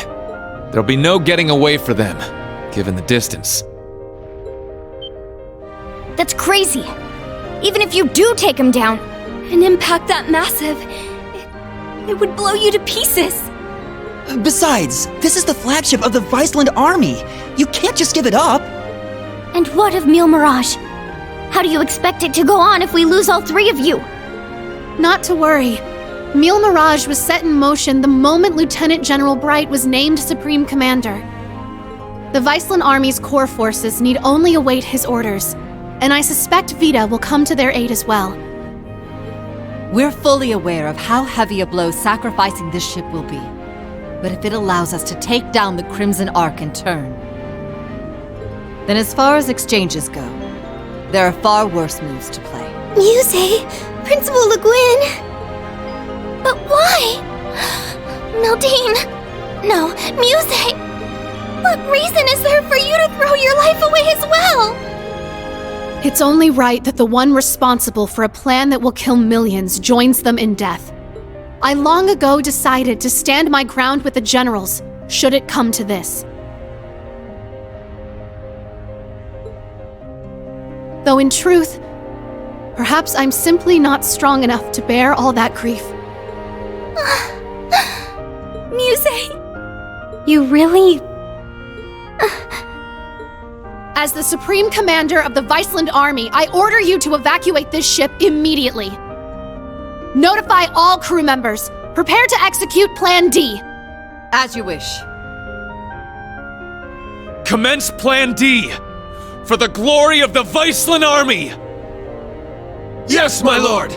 There'll be no getting away for them, given the distance. That's crazy. Even if you do take him down, an impact that massive, it would blow you to pieces. Besides, this is the flagship of the Viceland army. You can't just give it up. And what of Mille Mirage? How do you expect it to go on if we lose all three of you? Not to worry. Mille Mirage was set in motion the moment Lieutenant General Bright was named Supreme Commander. The Viceland Army's core forces need only await his orders, and I suspect Vita will come to their aid as well. We're fully aware of how heavy a blow sacrificing this ship will be. But if it allows us to take down the Crimson Ark in turn, then as far as exchanges go, there are far worse moves to play. Muse, Principal Le Guin. But why? Mildine. No, Muse. What reason is there for you to throw your life away as well? It's only right that the one responsible for a plan that will kill millions joins them in death. I long ago decided to stand my ground with the generals, should it come to this. Though in truth, perhaps I'm simply not strong enough to bear all that grief. Muse, you really... As the Supreme Commander of the Viceland Army, I order you to evacuate this ship immediately. Notify all crew members. Prepare to execute Plan D. As you wish. Commence Plan D! For the glory of the Viceland Army! Yes, my lord!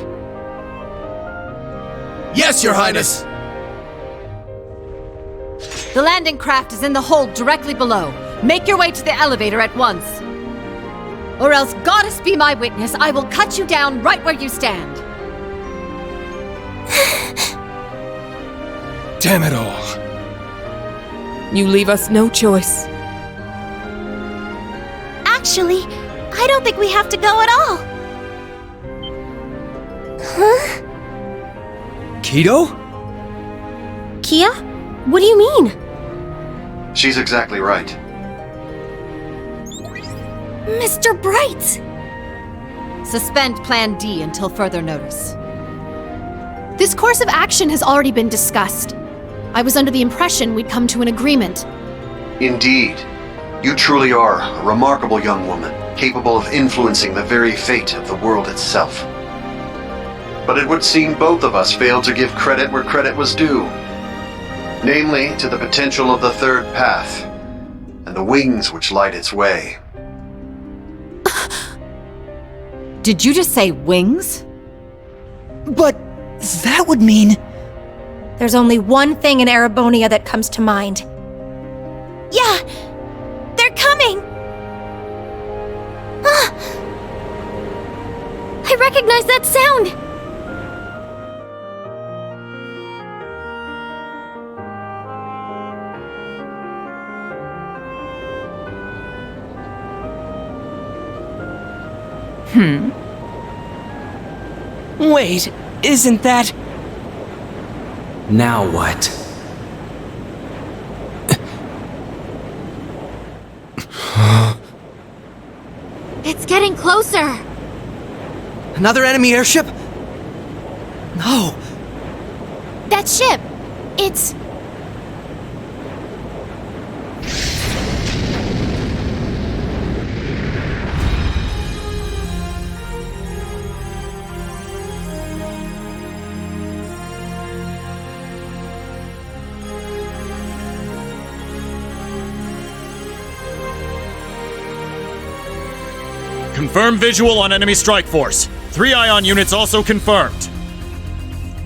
Yes, Your Highness! The landing craft is in the hold directly below. Make your way to the elevator at once. Or else, Goddess be my witness, I will cut you down right where you stand. Damn it all. You leave us no choice. Actually, I don't think we have to go at all. Huh? Kido? Kia? What do you mean? She's exactly right. Mr. Bright! Suspend Plan D until further notice. This course of action has already been discussed. I was under the impression we'd come to an agreement. Indeed. You truly are a remarkable young woman, capable of influencing the very fate of the world itself. But it would seem both of us failed to give credit where credit was due. Namely, to the potential of the third path, and the wings which light its way. Did you just say wings? But that would mean... There's only one thing in Erebonia that comes to mind. Yeah! They're coming! Ah! I recognize that sound! Wait, isn't that... Now what? It's getting closer! Another enemy airship? No! That ship! It's... Confirm visual on enemy strike force. 3 ion units also confirmed.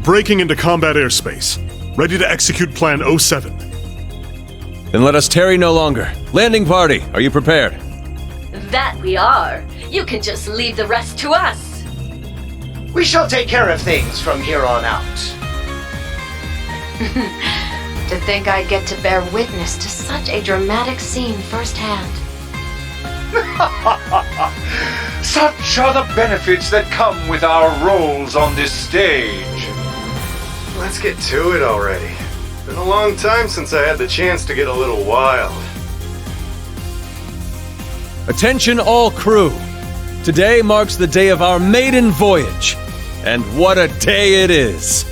Breaking into combat airspace. Ready to execute Plan 07. Then let us tarry no longer. Landing party, are you prepared? That we are. You can just leave the rest to us. We shall take care of things from here on out. To think I'd get to bear witness to such a dramatic scene firsthand. Such are the benefits that come with our roles on this stage. Let's get to it already. Been a long time since I had the chance to get a little wild. Attention all crew. Today marks the day of our maiden voyage. And what a day it is.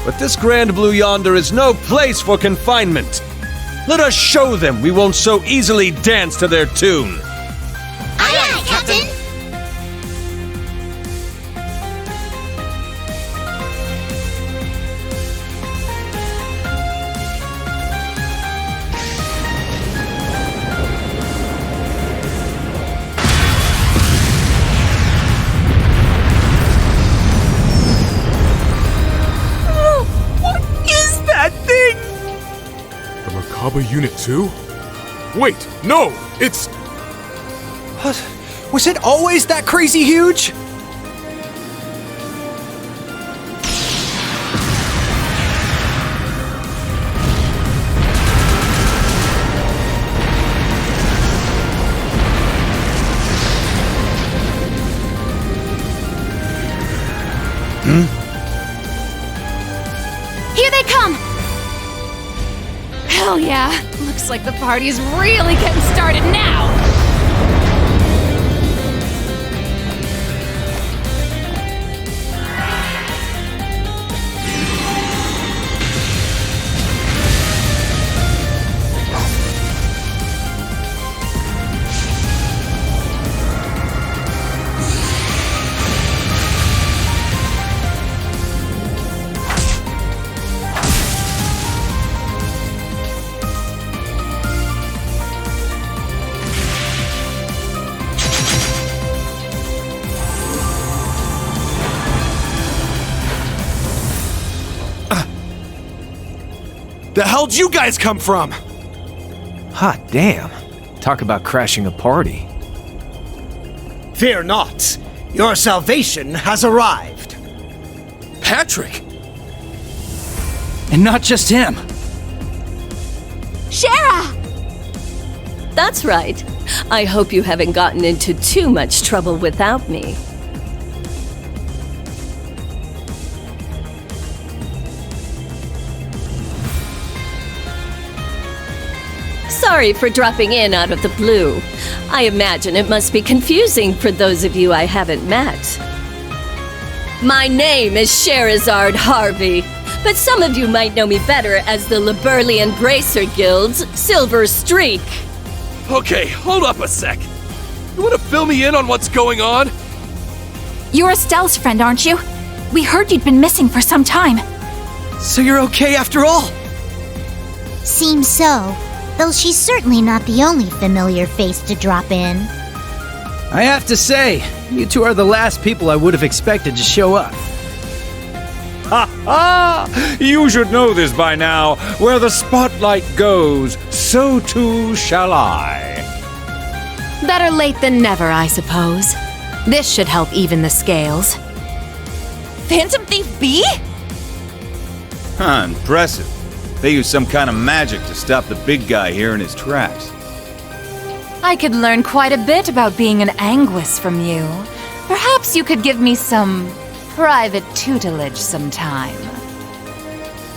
But this Grand Blue Yonder is no place for confinement. Let us show them we won't so easily dance to their tune. Aye, aye, Captain! What is that thing? The Merkaba Unit 2? Wait, no! It's... What? Was it always that crazy huge? Here they come! Hell yeah! Looks like the party's really getting started now! The hell'd you guys come from? Hot damn. Talk about crashing a party. Fear not. Your salvation has arrived. Patrick! And not just him. Shara! That's right. I hope you haven't gotten into too much trouble without me. Sorry for dropping in out of the blue. I imagine it must be confusing for those of you I haven't met. My name is Sherazard Harvey, but some of you might know me better as the Liberlian Bracer Guild's Silver Streak. Okay, hold up a sec. You want to fill me in on what's going on? You're Estelle's friend, aren't you? We heard you'd been missing for some time. So you're okay after all? Seems so. Though she's certainly not the only familiar face to drop in. I have to say, you two are the last people I would have expected to show up. Ha ha! You should know this by now. Where the spotlight goes, so too shall I. Better late than never, I suppose. This should help even the scales. Phantom Thief B? Huh, impressive. They use some kind of magic to stop the big guy here in his tracks. I could learn quite a bit about being an Anguis from you. Perhaps you could give me some private tutelage sometime.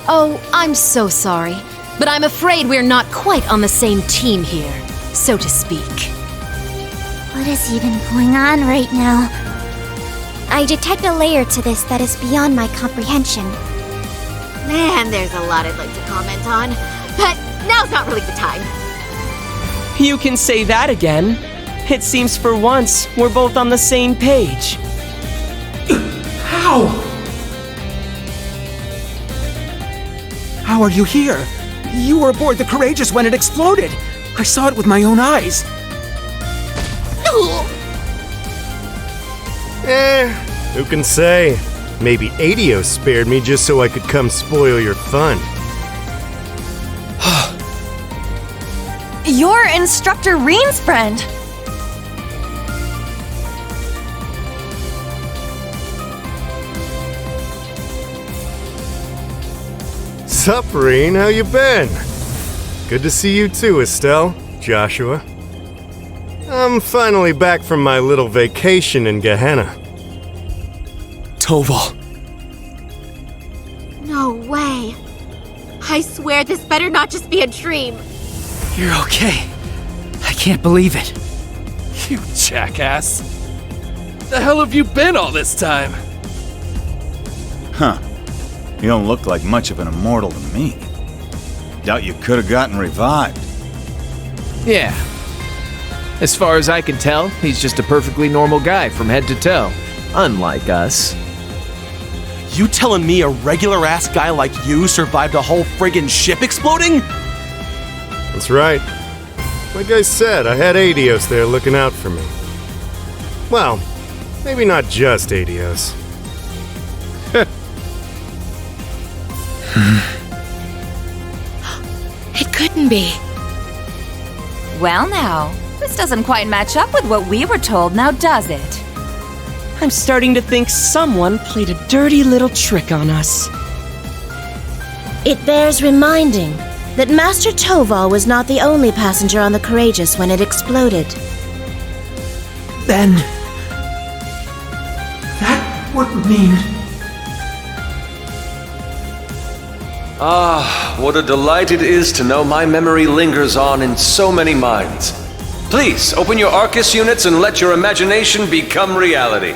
Oh, I'm so sorry, but I'm afraid we're not quite on the same team here, so to speak. What is even going on right now? I detect a layer to this that is beyond my comprehension. Man, there's a lot I'd like to comment on, but now's not really the time. You can say that again. It seems for once we're both on the same page. How? How are you here? You were aboard the Courageous when it exploded. I saw it with my own eyes. Who can say? Maybe Adios spared me just so I could come spoil your fun. You're Instructor Reen's friend. Sup, Reen? How you been? Good to see you too, Estelle, Joshua. I'm finally back from my little vacation in Gehenna. Toval. No way. I swear this better not just be a dream. You're okay. I can't believe it. You jackass. The hell have you been all this time? Huh. You don't look like much of an immortal to me. Doubt you could have gotten revived. Yeah. As far as I can tell, he's just a perfectly normal guy from head to toe. Unlike us. You telling me a regular-ass guy like you survived a whole friggin' ship exploding? That's right. Like I said, I had Adios there looking out for me. Well, maybe not just Adios. It couldn't be. Well now, this doesn't quite match up with what we were told, now does it? I'm starting to think someone played a dirty little trick on us. It bears reminding that Master Toval was not the only passenger on the Courageous when it exploded. Then... that would mean... Ah, what a delight it is to know my memory lingers on in so many minds. Please, open your Arcus units and let your imagination become reality.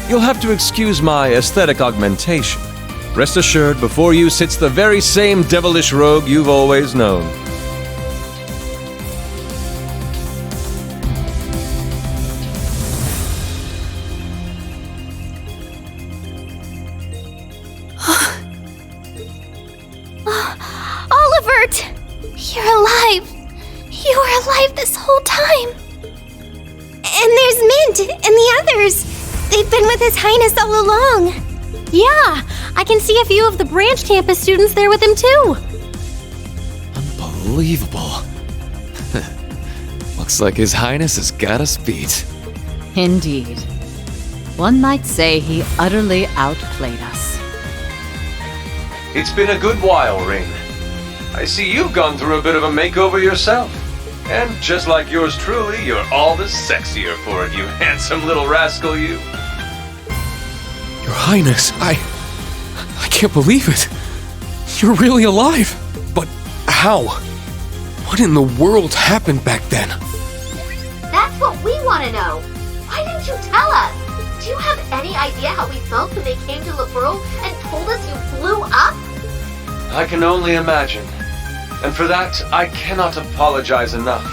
You'll have to excuse my aesthetic augmentation. Rest assured, before you sits the very same devilish rogue you've always known. Olivert! You're alive! You were alive this whole time! And there's Mint and the others! They've been with His Highness all along! Yeah, I can see a few of the branch campus students there with him too! Unbelievable. Looks like His Highness has got us beat. Indeed. One might say he utterly outplayed us. It's been a good while, Rain. I see you've gone through a bit of a makeover yourself. And just like yours truly, you're all the sexier for it, you handsome little rascal, you. Your Highness, I can't believe it. You're really alive. But how? What in the world happened back then? That's what we want to know. Why didn't you tell us? Do you have any idea how we felt when they came to Liberl and told us you blew up? I can only imagine. And for that, I cannot apologize enough.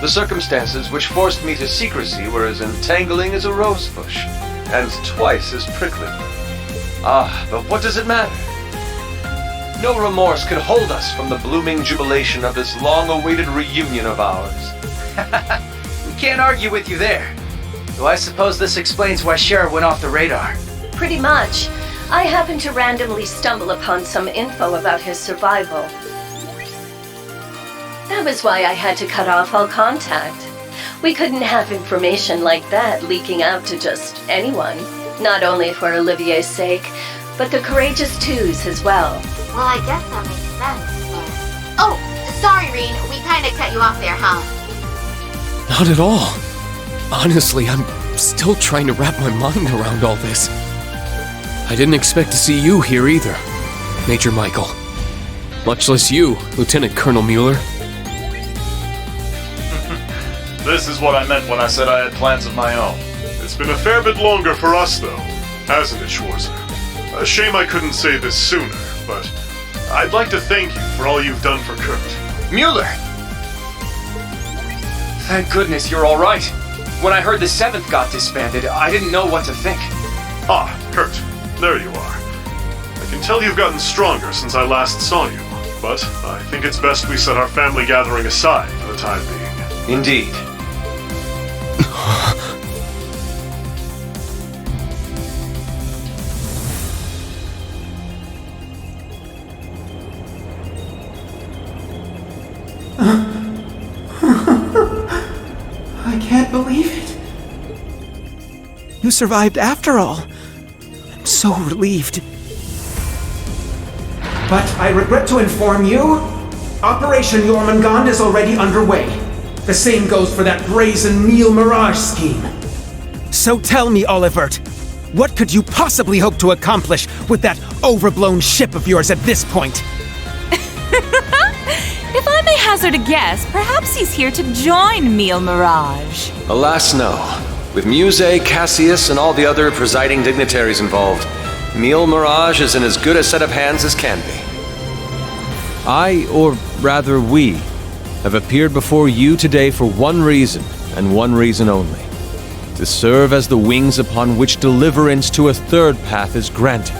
The circumstances which forced me to secrecy were as entangling as a rosebush, and twice as prickly. Ah, but what does it matter? No remorse can hold us from the blooming jubilation of this long-awaited reunion of ours. We can't argue with you there. Though I suppose this explains why Shara went off the radar. Pretty much. I happened to randomly stumble upon some info about his survival. That was why I had to cut off all contact. We couldn't have information like that leaking out to just anyone. Not only for Olivier's sake, but the Courageous Twos as well. Well, I guess that makes sense, but... Oh, sorry, Reen. We kinda cut you off there, huh? Not at all. Honestly, I'm still trying to wrap my mind around all this. I didn't expect to see you here either, Major Michael. Much less you, Lieutenant Colonel Mueller. This is what I meant when I said I had plans of my own. It's been a fair bit longer for us, though, hasn't it, Schwarzer? A shame I couldn't say this sooner, but I'd like to thank you for all you've done for Kurt. Mueller! Thank goodness you're all right. When I heard the 7th got disbanded, I didn't know what to think. Ah, Kurt, there you are. I can tell you've gotten stronger since I last saw you, but I think it's best we set our family gathering aside for the time being. Indeed. I can't believe it. You survived after all. I'm so relieved. But I regret to inform you, Operation Jormungand is already underway. The same goes for that brazen Neil Mirage scheme. So tell me, Olivert, what could you possibly hope to accomplish with that overblown ship of yours at this point? If I may hazard a guess, perhaps he's here to join Neil Mirage. Alas, no. With Muse, Cassius, and all the other presiding dignitaries involved, Neil Mirage is in as good a set of hands as can be. I, or rather we, have appeared before you today for one reason, and one reason only. To serve as the wings upon which deliverance to a third path is granted.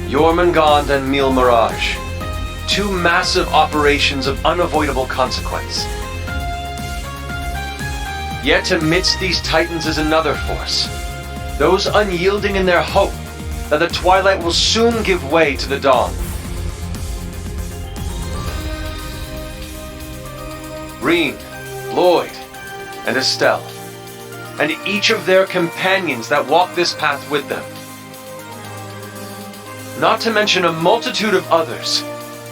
Jormungand and Neil Mirage. Two massive operations of unavoidable consequence. Yet amidst these titans is another force. Those unyielding in their hope that the twilight will soon give way to the dawn. Reen, Lloyd, and Estelle. And each of their companions that walk this path with them. Not to mention a multitude of others,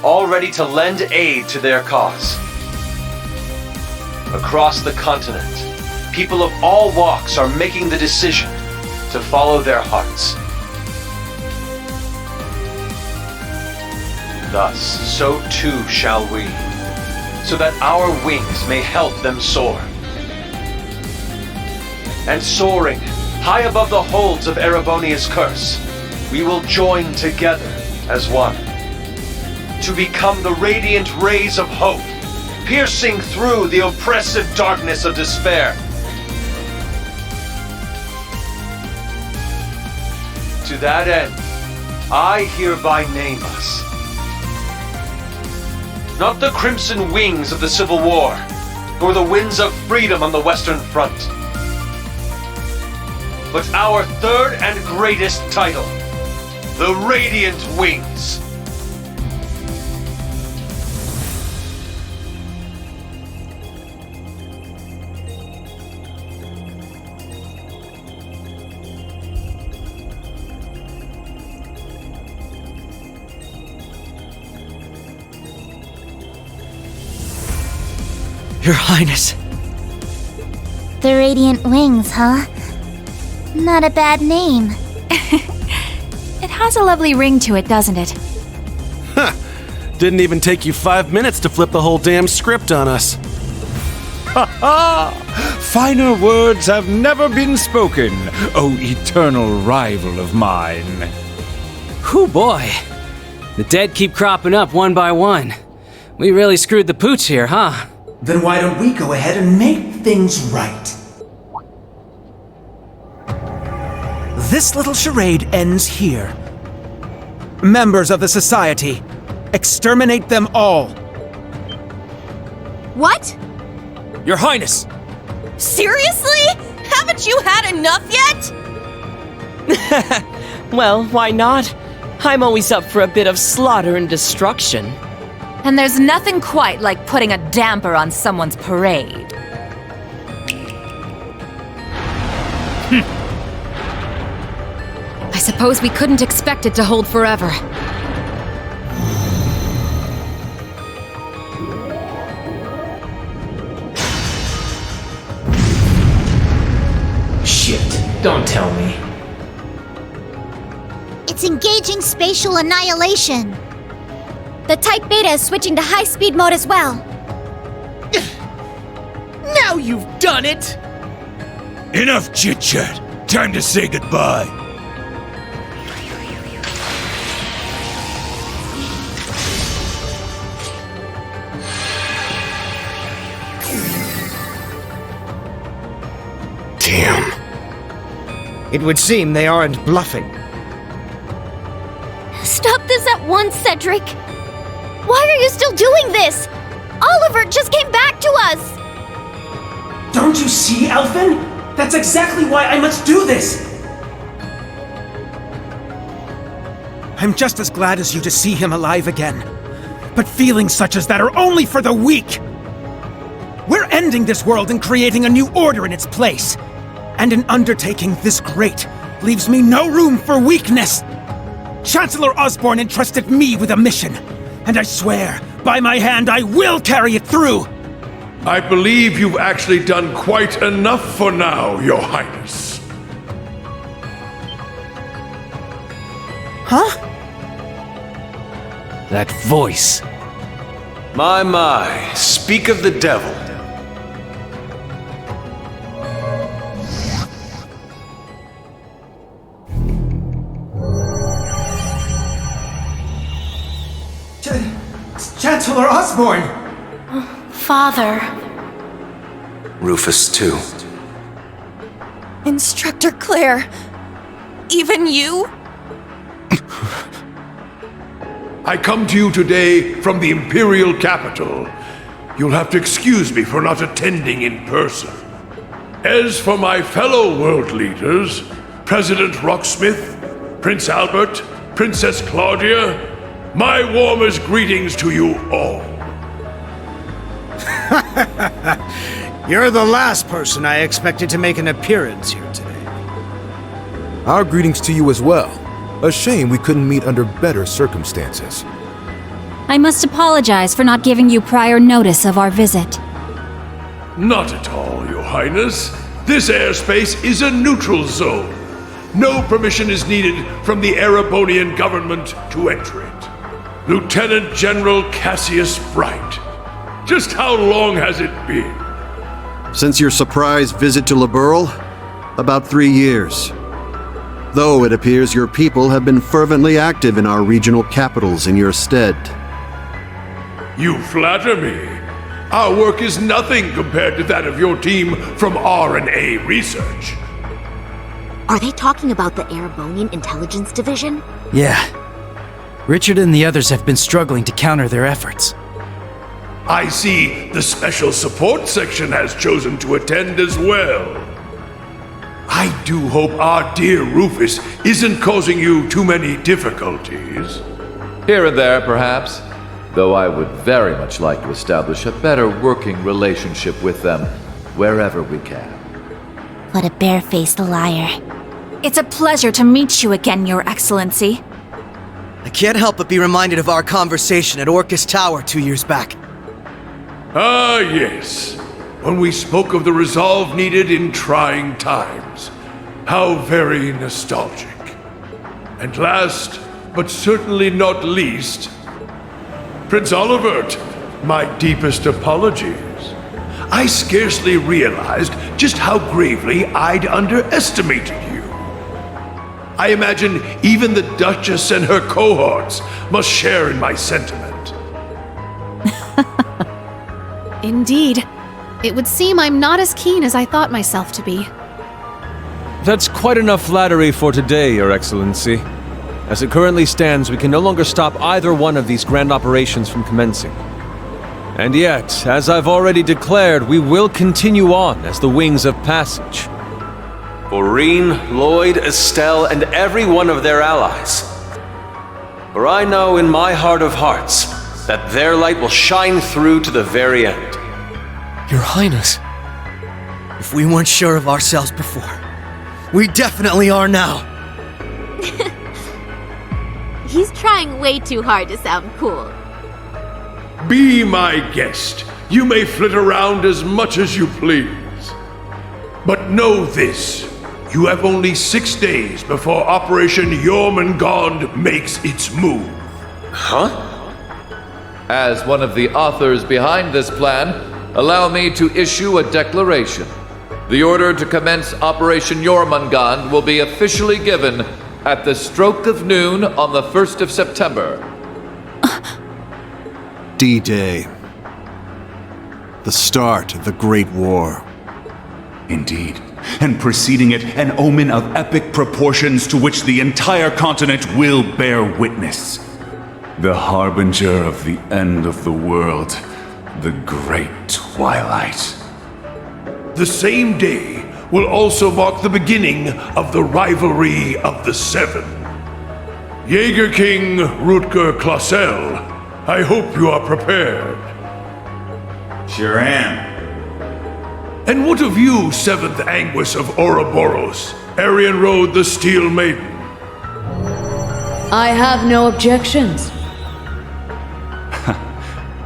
all ready to lend aid to their cause. Across the continent, people of all walks are making the decision to follow their hearts. Thus, so too shall we, so that our wings may help them soar. And soaring, high above the holds of Erebonia's curse, we will join together as one, to become the radiant rays of hope, piercing through the oppressive darkness of despair. To that end, I hereby name us. Not the crimson wings of the Civil War, nor the winds of freedom on the Western Front, but our third and greatest title, the Radiant Wings. Your Highness. The Radiant Wings, huh? Not a bad name. It has a lovely ring to it, doesn't it? Didn't even take you 5 minutes to flip the whole damn script on us. Ha ha! Finer words have never been spoken, oh eternal rival of mine. Whew, boy. The dead keep cropping up one by one. We really screwed the pooch here, huh? Then why don't we go ahead and make things right? This little charade ends here. Members of the Society, exterminate them all. What? Your Highness! Seriously? Haven't you had enough yet? Well, why not? I'm always up for a bit of slaughter and destruction. And there's nothing quite like putting a damper on someone's parade. I suppose we couldn't expect it to hold forever. Shit, don't tell me. It's engaging spatial annihilation. The Type Beta is switching to high-speed mode as well. Now you've done it! Enough chit-chat. Time to say goodbye. Damn. It would seem they aren't bluffing. Stop this at once, Cedric! Why are you still doing this? Oliver just came back to us! Don't you see, Elfin? That's exactly why I must do this! I'm just as glad as you to see him alive again. But feelings such as that are only for the weak! We're ending this world and creating a new order in its place. And an undertaking this great leaves me no room for weakness! Chancellor Osborne entrusted me with a mission, and I swear, by my hand, I will carry it through! I believe you've actually done quite enough for now, Your Highness. Huh? That voice. My, speak of the devil. Chancellor Osborne! Father. Rufus, too. Instructor Claire. Even you? I come to you today from the Imperial capital. You'll have to excuse me for not attending in person. As for my fellow world leaders, President Rocksmith, Prince Albert, Princess Claudia, my warmest greetings to you all. You're the last person I expected to make an appearance here today. Our greetings to you as well. A shame we couldn't meet under better circumstances. I must apologize for not giving you prior notice of our visit. Not at all, Your Highness. This airspace is a neutral zone. No permission is needed from the Erebonian government to enter it. Lieutenant General Cassius Bright. Just how long has it been? Since your surprise visit to Liberl? About 3 years. Though it appears your people have been fervently active in our regional capitals in your stead. You flatter me. Our work is nothing compared to that of your team from R&A Research. Are they talking about the Erebonian Intelligence Division? Yeah. Richard and the others have been struggling to counter their efforts. I see the Special Support Section has chosen to attend as well. I do hope our dear Rufus isn't causing you too many difficulties. Here and there, perhaps. Though I would very much like to establish a better working relationship with them wherever we can. What a barefaced liar. It's a pleasure to meet you again, Your Excellency. I can't help but be reminded of our conversation at Orcus Tower 2 years back. Ah, yes. When we spoke of the resolve needed in trying times. How very nostalgic. And last, but certainly not least, Prince Olivert, my deepest apologies. I scarcely realized just how gravely I'd underestimated you. I imagine even the Duchess and her cohorts must share in my sentiment. Indeed. It would seem I'm not as keen as I thought myself to be. That's quite enough flattery for today, Your Excellency. As it currently stands, we can no longer stop either one of these grand operations from commencing. And yet, as I've already declared, we will continue on as the Wings of Passage. For Reen, Lloyd, Estelle, and every one of their allies. For I know in my heart of hearts that their light will shine through to the very end. Your Highness. If we weren't sure of ourselves before, we definitely are now. He's trying way too hard to sound cool. Be my guest. You may flit around as much as you please. But know this. You have only 6 days before Operation Jormungand makes its move. Huh? As one of the authors behind this plan, allow me to issue a declaration. The order to commence Operation Jormungand will be officially given at the stroke of noon on the 1st of September. D-Day. The start of the Great War. Indeed. And preceding it, an omen of epic proportions to which the entire continent will bear witness. The harbinger of the end of the world. The Great Twilight. The same day will also mark the beginning of the rivalry of the Seven. Jaeger King Rutger Clausel, I hope you are prepared. Sure am. And what of you, Seventh Anguis of Ouroboros, Arian Road the Steel Maiden? I have no objections.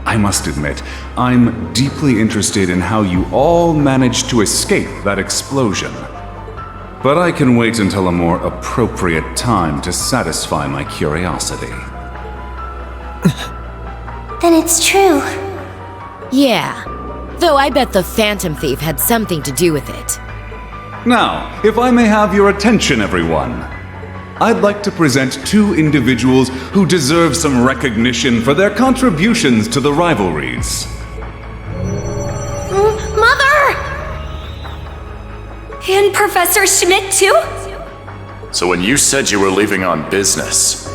I must admit, I'm deeply interested in how you all managed to escape that explosion. But I can wait until a more appropriate time to satisfy my curiosity. Then it's true. Yeah. Though I bet the Phantom Thief had something to do with it. Now, if I may have your attention, everyone. I'd like to present 2 individuals who deserve some recognition for their contributions to the rivalries. Mother! And Professor Schmidt, too? So when you said you were leaving on business...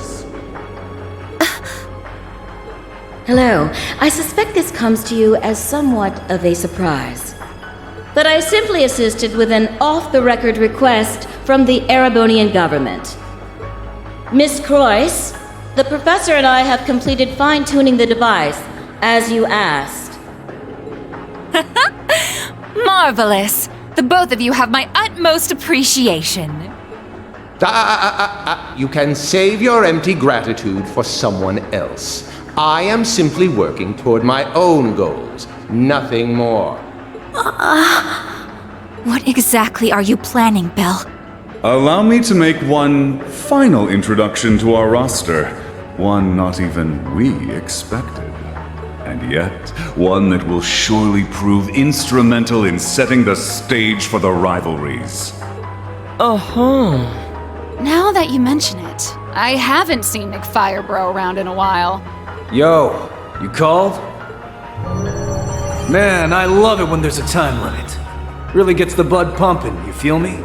Hello. I suspect this comes to you as somewhat of a surprise. But I simply assisted with an off-the-record request from the Erebonian government. Miss Croyce, the professor and I have completed fine-tuning the device, as you asked. Marvelous. The both of you have my utmost appreciation. You can save your empty gratitude for someone else. I am simply working toward my own goals, nothing more. What exactly are you planning, Belle? Allow me to make one final introduction to our roster. One not even we expected. And yet, one that will surely prove instrumental in setting the stage for the rivalries. Uh-huh. Now that you mention it, I haven't seen McFirebro around in a while. Yo, you called? Man, I love it when there's a time limit. Really gets the blood pumping, you feel me?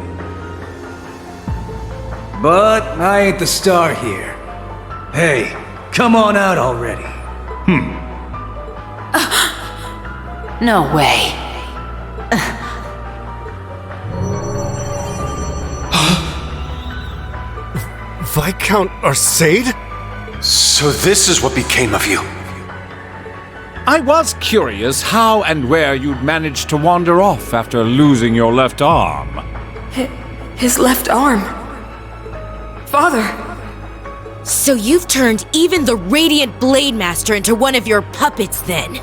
But I ain't the star here. Hey, come on out already. No way. Viscount Arcade? So this is what became of you. I was curious how and where you'd managed to wander off after losing your left arm. His left arm. Father! So you've turned even the Radiant Blade Master into one of your puppets, then?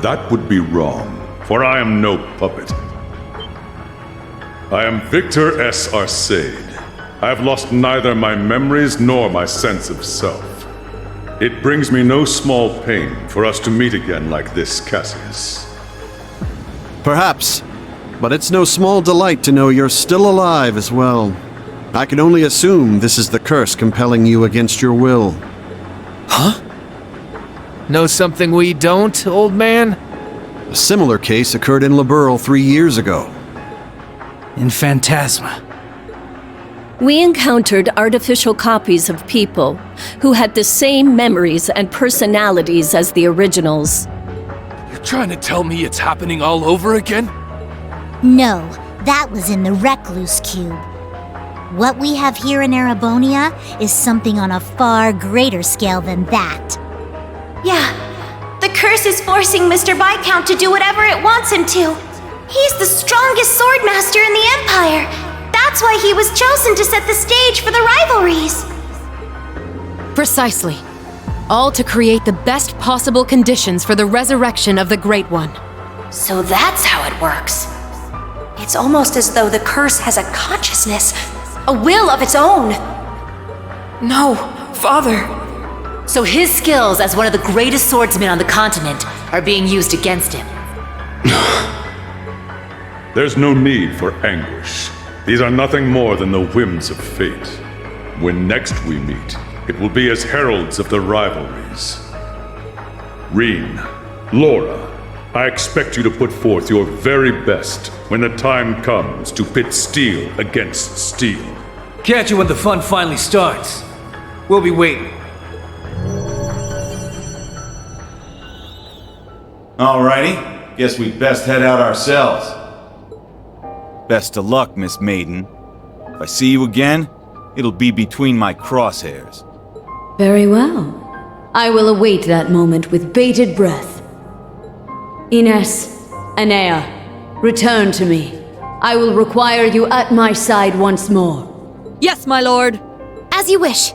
That would be wrong, for I am no puppet. I am Victor S. Arcade. I have lost neither my memories nor my sense of self. It brings me no small pain for us to meet again like this, Cassius. Perhaps, but it's no small delight to know you're still alive as well. I can only assume this is the curse compelling you against your will. Huh? Know something we don't, old man? A similar case occurred in Liberl 3 years ago. In Phantasma. We encountered artificial copies of people who had the same memories and personalities as the originals. You're trying to tell me it's happening all over again? No, that was in the Recluse Cube. What we have here in Erebonia is something on a far greater scale than that. Yeah, the curse is forcing Mr. Viscount to do whatever it wants him to. He's the strongest swordmaster in the Empire. That's why he was chosen to set the stage for the rivalries. Precisely. All to create the best possible conditions for the resurrection of the Great One. So that's how it works. It's almost as though the curse has a consciousness, a will of its own. No, Father. So his skills as one of the greatest swordsmen on the continent are being used against him. There's no need for anguish. These are nothing more than the whims of fate. When next we meet, it will be as heralds of the rivalries. Reen, Laura, I expect you to put forth your very best when the time comes to pit steel against steel. Catch you when the fun finally starts. We'll be waiting. Alrighty, guess we'd best head out ourselves. Best of luck, Miss Maiden. If I see you again, it'll be between my crosshairs. Very well. I will await that moment with bated breath. Ines, Anea, return to me. I will require you at my side once more. Yes, my lord. As you wish.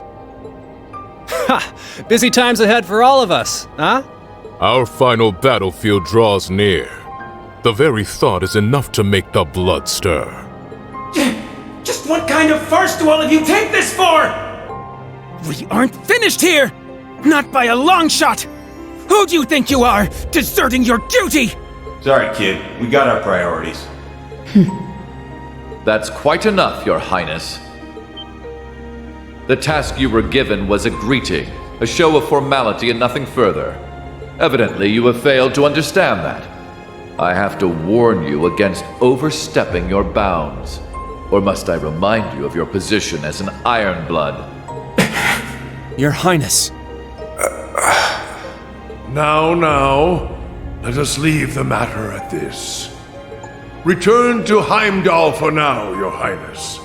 Ha! Busy times ahead for all of us, huh? Our final battlefield draws near. The very thought is enough to make the blood stir. Just what kind of farce do all of you take this for? We aren't finished here! Not by a long shot! Who do you think you are, deserting your duty? Sorry, kid. We got our priorities. That's quite enough, Your Highness. The task you were given was a greeting, a show of formality and nothing further. Evidently, you have failed to understand that. I have to warn you against overstepping your bounds. Or must I remind you of your position as an Ironblood? Your Highness. Now, let us leave the matter at this. Return to Heimdall for now, Your Highness.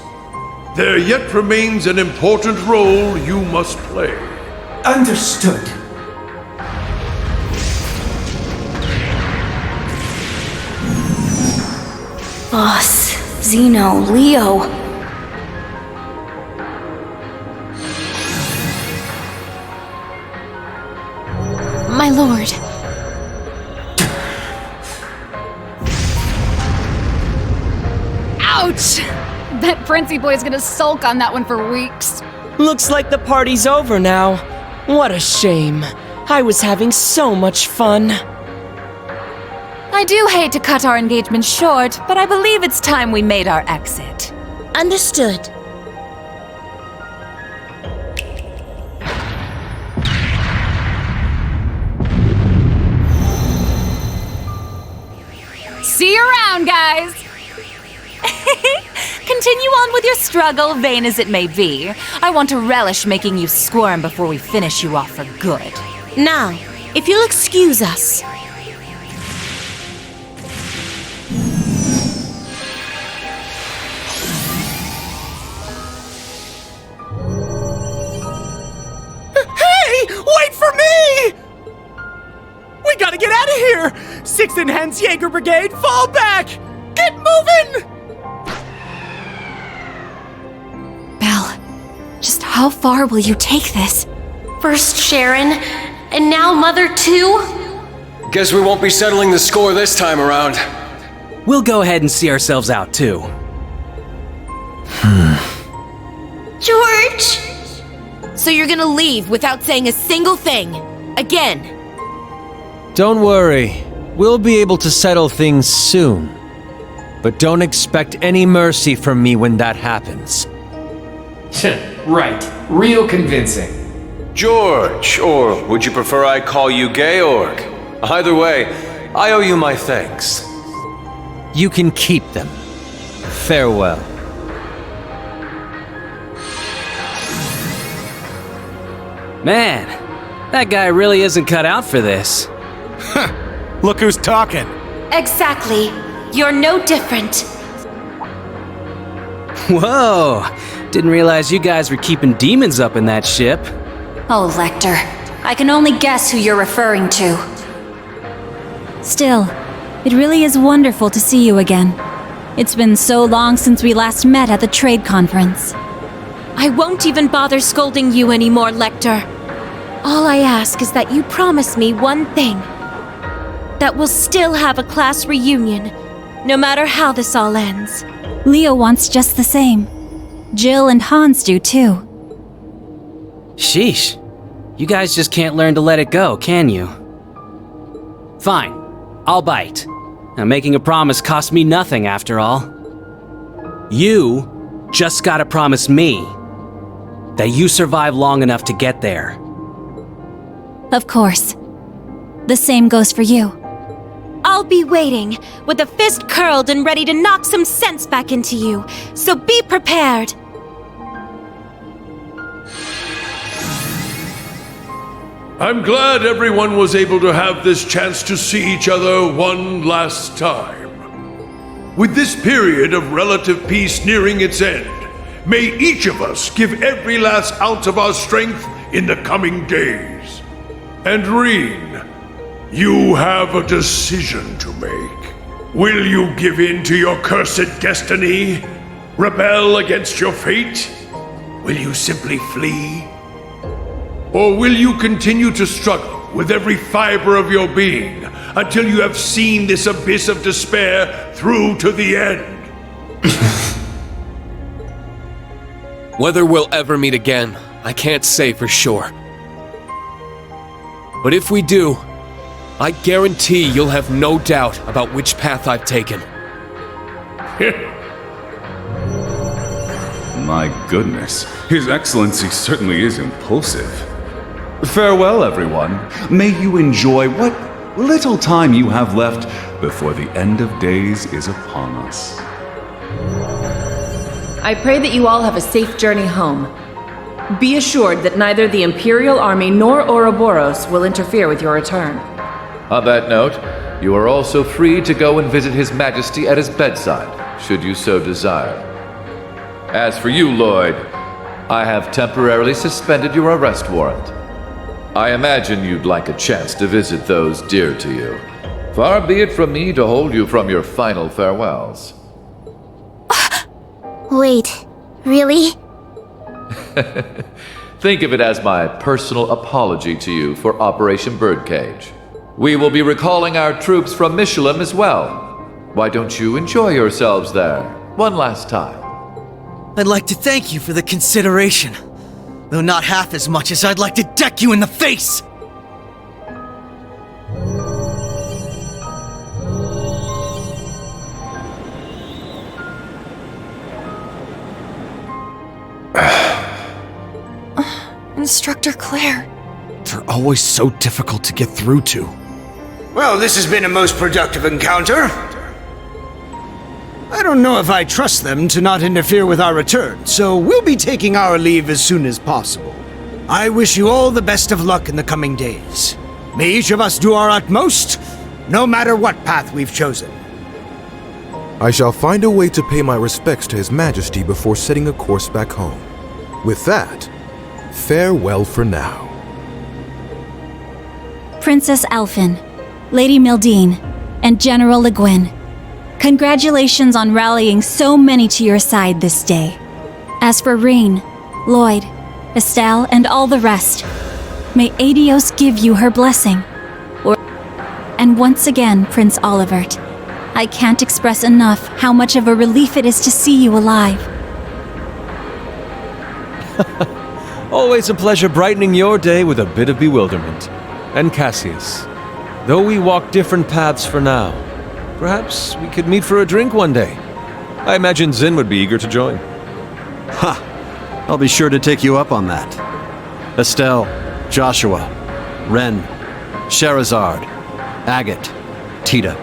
There yet remains an important role you must play. Understood. Boss, Zeno, Leo. My lord. Ouch! Bet Princey Boy's gonna sulk on that one for weeks. Looks like the party's over now. What a shame. I was having so much fun. I do hate to cut our engagement short, but I believe it's time we made our exit. Understood. See you around, guys! Continue on with your struggle, vain as it may be. I want to relish making you squirm before we finish you off for good. Now, if you'll excuse us. Wait for me! We gotta get out of here! 6th Enhanced Jaeger Brigade, fall back! Get moving! Belle, just how far will you take this? First Sharon, and now Mother too? Guess we won't be settling the score this time around. We'll go ahead and see ourselves out too. George! So you're gonna leave without saying a single thing? Again? Don't worry. We'll be able to settle things soon. But don't expect any mercy from me when that happens. Right. Real convincing. George, or would you prefer I call you Georg? Either way, I owe you my thanks. You can keep them. Farewell. Man, that guy really isn't cut out for this. Look who's talking. Exactly. You're no different. Whoa! Didn't realize you guys were keeping demons up in that ship. Oh, Lecter. I can only guess who you're referring to. Still, it really is wonderful to see you again. It's been so long since we last met at the trade conference. I won't even bother scolding you anymore, Lecter. All I ask is that you promise me one thing. That we'll still have a class reunion, no matter how this all ends. Leo wants just the same. Jill and Hans do too. Sheesh. You guys just can't learn to let it go, can you? Fine. I'll bite. Now, making a promise costs me nothing, after all. You just gotta promise me that you survive long enough to get there. Of course. The same goes for you. I'll be waiting, with a fist curled and ready to knock some sense back into you, so be prepared. I'm glad everyone was able to have this chance to see each other one last time. With this period of relative peace nearing its end, may each of us give every last ounce of our strength in the coming days. And Reen, you have a decision to make. Will you give in to your cursed destiny? Rebel against your fate? Will you simply flee? Or will you continue to struggle with every fiber of your being until you have seen this abyss of despair through to the end? Whether we'll ever meet again, I can't say for sure. But if we do, I guarantee you'll have no doubt about which path I've taken. My goodness, His Excellency certainly is impulsive. Farewell, everyone. May you enjoy what little time you have left before the end of days is upon us. I pray that you all have a safe journey home. Be assured that neither the Imperial Army nor Ouroboros will interfere with your return. On that note, you are also free to go and visit His Majesty at his bedside, should you so desire. As for you, Lloyd, I have temporarily suspended your arrest warrant. I imagine you'd like a chance to visit those dear to you. Far be it from me to hold you from your final farewells. Wait, really? Think of it as my personal apology to you for Operation Birdcage. We will be recalling our troops from Michelin as well. Why don't you enjoy yourselves there one last time? I'd like to thank you for the consideration, though not half as much as I'd like to deck you in the face! Instructor Claire. They're always so difficult to get through to. Well, this has been a most productive encounter. I don't know if I trust them to not interfere with our return, so we'll be taking our leave as soon as possible. I wish you all the best of luck in the coming days. May each of us do our utmost, no matter what path we've chosen. I shall find a way to pay my respects to His Majesty before setting a course back home. With that, farewell for now. Princess Elphin, Lady Mildine, and General Le Guin. Congratulations on rallying so many to your side this day. As for Rean, Lloyd, Estelle, and all the rest, may Adios give you her blessing. And once again, Prince Olivert, I can't express enough how much of a relief it is to see you alive. Always a pleasure brightening your day with a bit of bewilderment. And Cassius, though we walk different paths for now, perhaps we could meet for a drink one day. I imagine Zin would be eager to join. Ha! I'll be sure to take you up on that. Estelle, Joshua, Ren, Sherazard, Agate, Tita,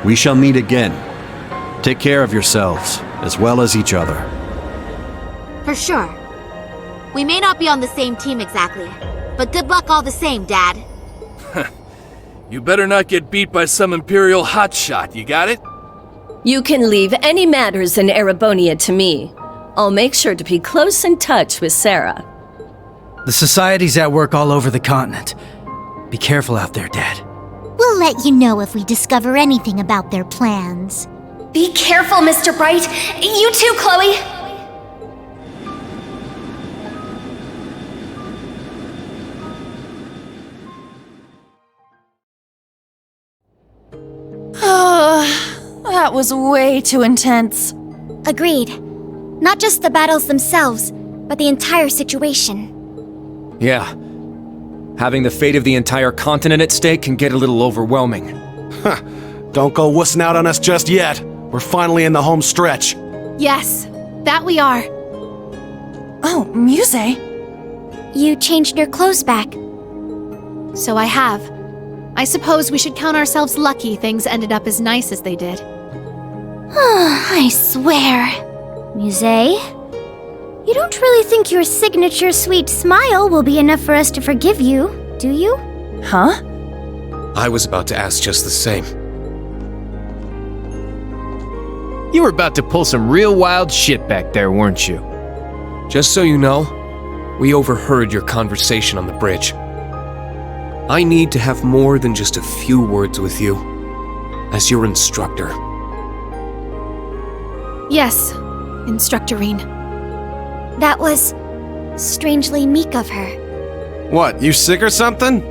we shall meet again. Take care of yourselves, as well as each other. For sure. We may not be on the same team exactly, but good luck all the same, Dad. You better not get beat by some Imperial hotshot, you got it? You can leave any matters in Erebonia to me. I'll make sure to be close in touch with Sarah. The Society's at work all over the continent. Be careful out there, Dad. We'll let you know if we discover anything about their plans. Be careful, Mr. Bright. You too, Chloe. That was way too intense. Agreed. Not just the battles themselves, but the entire situation. Yeah. Having the fate of the entire continent at stake can get a little overwhelming. Huh. Don't go wussing out on us just yet. We're finally in the home stretch. Yes, that we are. Oh, Muse. You changed your clothes back. So I have. I suppose we should count ourselves lucky things ended up as nice as they did. I swear. Muse, you don't really think your signature sweet smile will be enough for us to forgive you, do you? Huh? I was about to ask just the same. You were about to pull some real wild shit back there, weren't you? Just so you know, we overheard your conversation on the bridge. I need to have more than just a few words with you, as your instructor. Yes, Instructor Rean. That was strangely meek of her. What, you sick or something?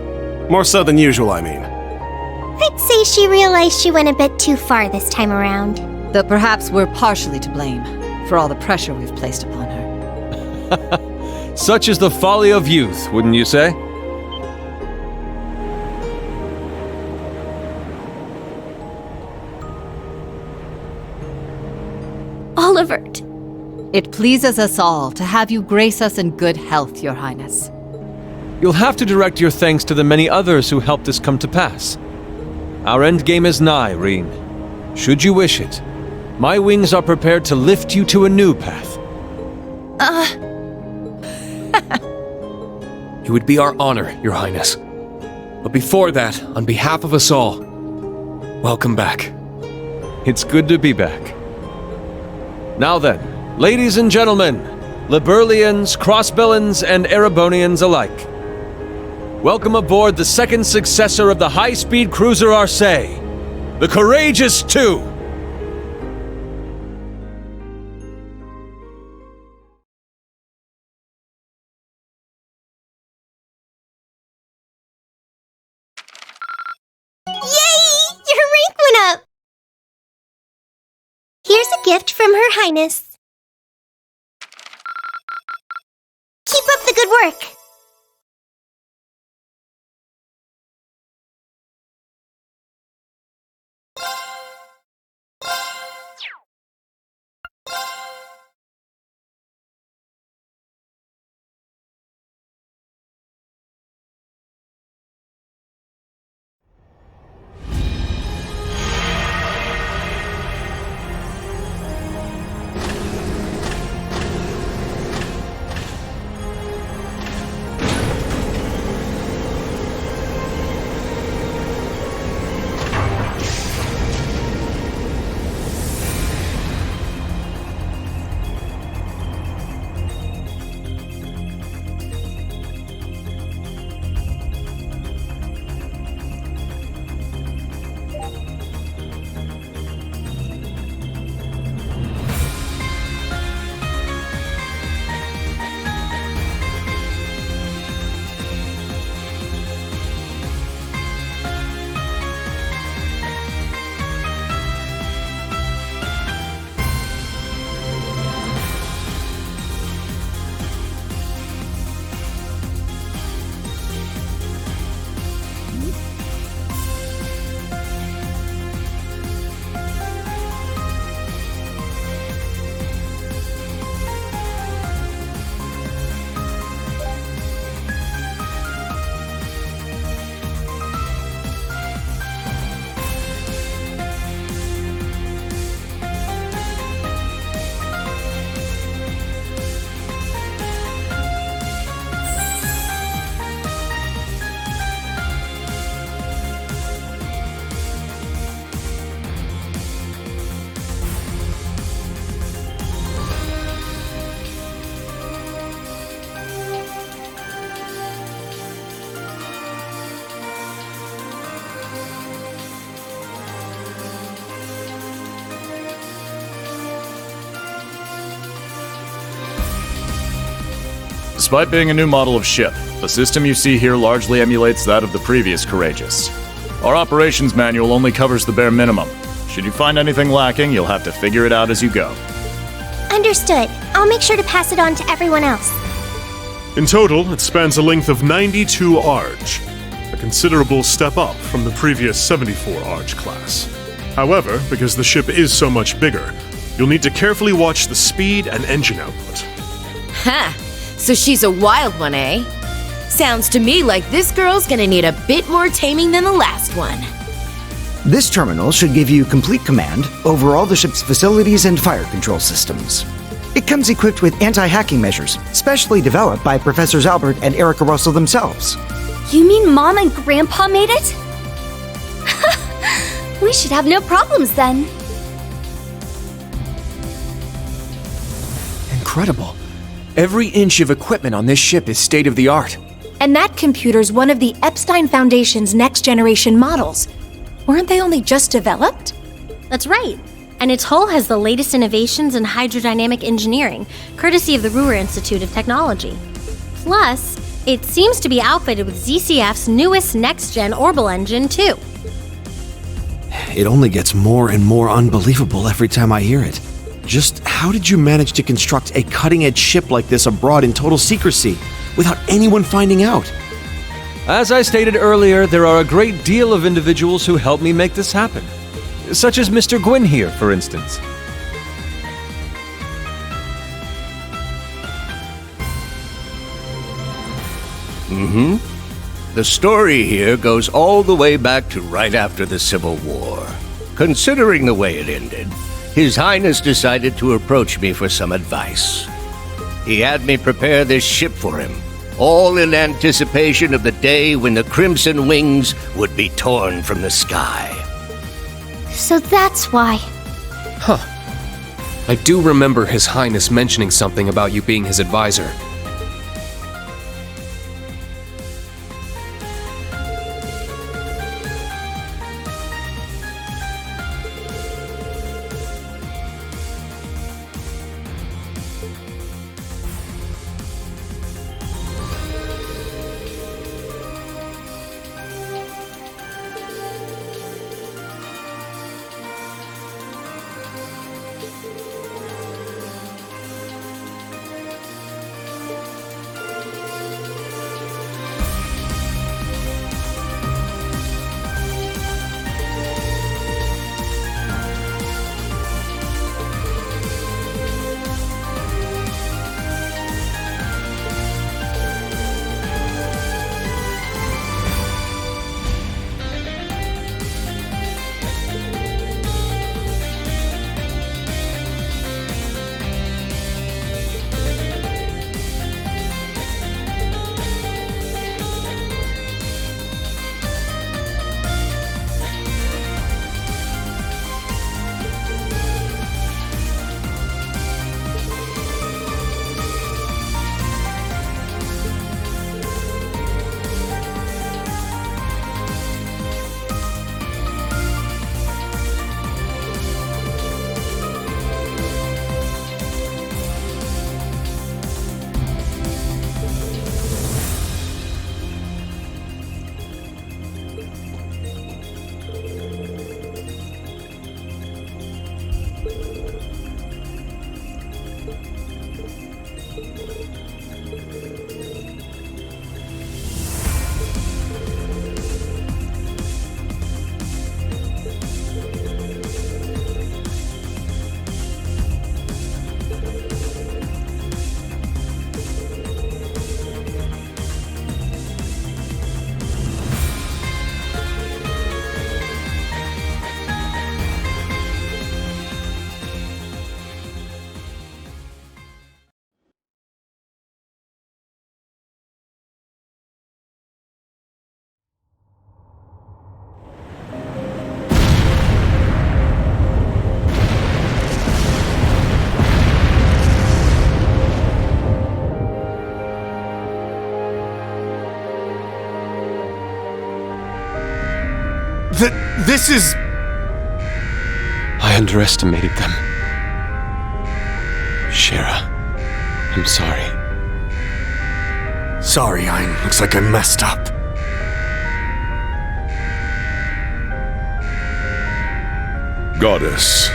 More so than usual, I mean. I'd say she realized she went a bit too far this time around. Though perhaps we're partially to blame for all the pressure we've placed upon her. Such is the folly of youth, wouldn't you say? Olivert. It pleases us all to have you grace us in good health, Your Highness. You'll have to direct your thanks to the many others who helped this come to pass. Our endgame is nigh, Rean. Should you wish it, my wings are prepared to lift you to a new path. It would be our honor, Your Highness. But before that, on behalf of us all, welcome back. It's good to be back. Now then, ladies and gentlemen, Liberlians, Crossbellans, and Erebonians alike, welcome aboard the second successor of the high-speed cruiser Arcee, the Courageous II. Here's a gift from Her Highness. Keep up the good work. Despite being a new model of ship, the system you see here largely emulates that of the previous Courageous. Our operations manual only covers the bare minimum. Should you find anything lacking, you'll have to figure it out as you go. Understood. I'll make sure to pass it on to everyone else. In total, it spans a length of 92 Arge, a considerable step up from the previous 74 Arge class. However, because the ship is so much bigger, you'll need to carefully watch the speed and engine output. Ha! So she's a wild one, eh? Sounds to me like this girl's gonna need a bit more taming than the last one. This terminal should give you complete command over all the ship's facilities and fire control systems. It comes equipped with anti-hacking measures, specially developed by Professors Albert and Erica Russell themselves. You mean Mom and Grandpa made it? We should have no problems then. Incredible. Every inch of equipment on this ship is state-of-the-art. And that computer's one of the Epstein Foundation's next-generation models. Weren't they only just developed? That's right. And its hull has the latest innovations in hydrodynamic engineering, courtesy of the Ruhr Institute of Technology. Plus, it seems to be outfitted with ZCF's newest next-gen Orbital engine, too. It only gets more and more unbelievable every time I hear it. Just how did you manage to construct a cutting-edge ship like this abroad in total secrecy, without anyone finding out? As I stated earlier, there are a great deal of individuals who helped me make this happen. Such as Mr. Gwyn here, for instance. The story here goes all the way back to right after the Civil War. Considering the way it ended, His Highness decided to approach me for some advice. He had me prepare this ship for him, all in anticipation of the day when the Crimson Wings would be torn from the sky. So that's why. Huh. I do remember His Highness mentioning something about you being his advisor. This is... I underestimated them. Shara, I'm sorry. Sorry, looks like I messed up. Goddess,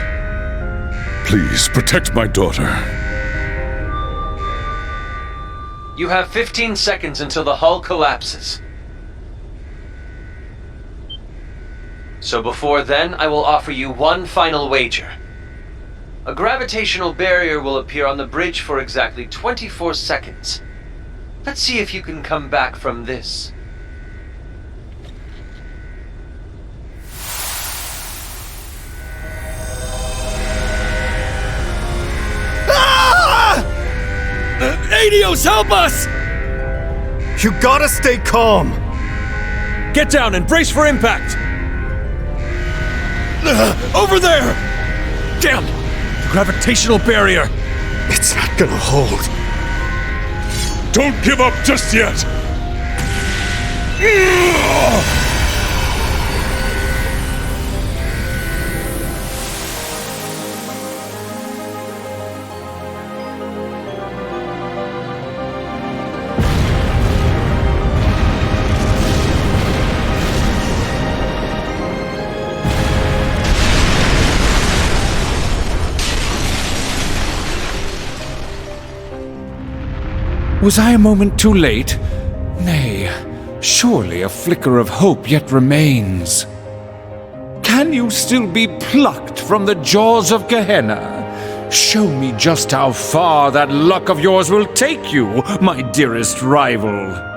please protect my daughter. You have 15 seconds until the hull collapses. So before then, I will offer you one final wager. A gravitational barrier will appear on the bridge for exactly 24 seconds. Let's see if you can come back from this. Adios, help us! You gotta stay calm! Get down and brace for impact! Over there! Damn! The gravitational barrier! It's not gonna hold. Don't give up just yet! Was I a moment too late? Nay, surely a flicker of hope yet remains. Can you still be plucked from the jaws of Gehenna? Show me just how far that luck of yours will take you, my dearest rival.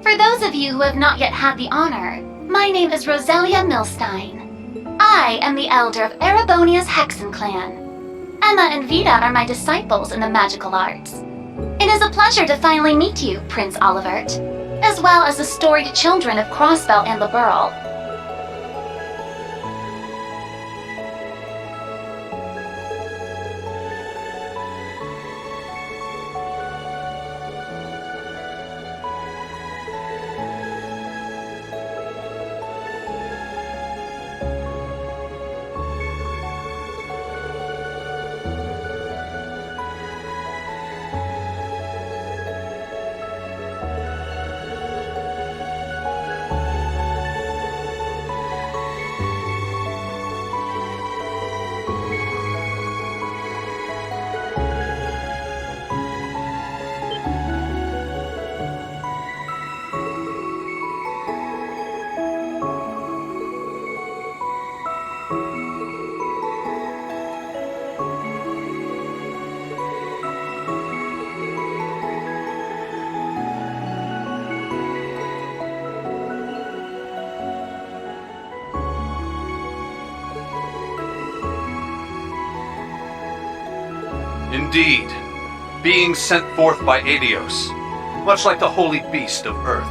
For those of you who have not yet had the honor, my name is Roselia Milstein. I am the elder of Erebonia's Hexen clan. Emma and Vita are my disciples in the magical arts. It is a pleasure to finally meet you, Prince Olivert. as well as the storied children of Crossbell and Liberl. Indeed, being sent forth by Adios, much like the holy beast of Earth.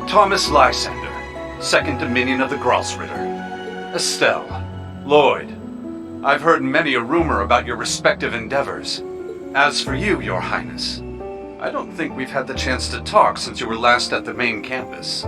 Thomas Lysander, Second Dominion of the Gralsritter. Estelle, Lloyd, I've heard many a rumor about your respective endeavors. As for you, Your Highness, I don't think we've had the chance to talk since you were last at the main campus.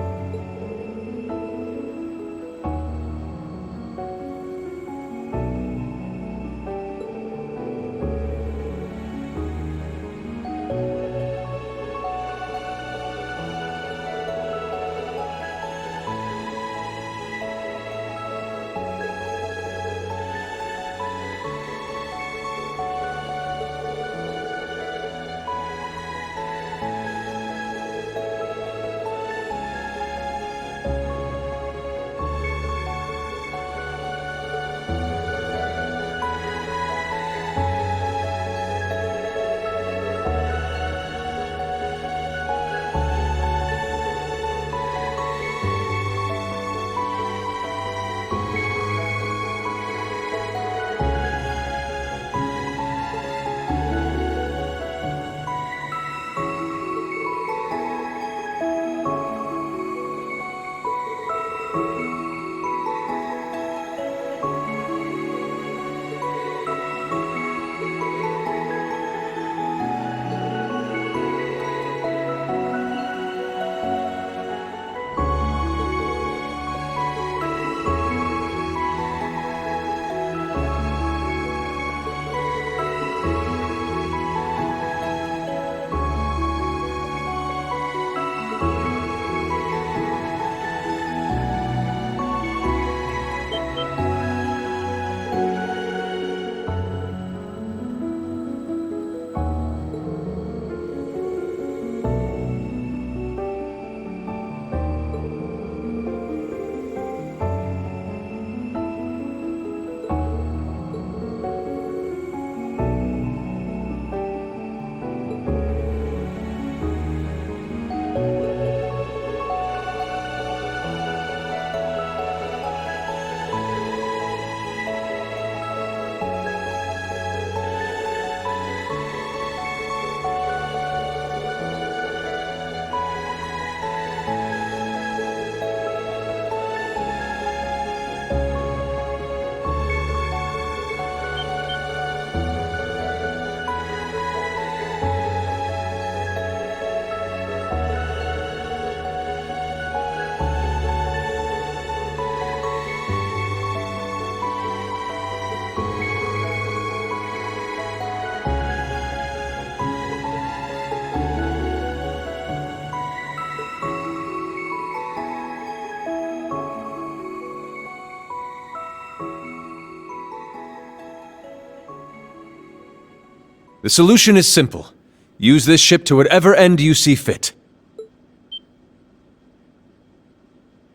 The solution is simple. Use this ship to whatever end you see fit.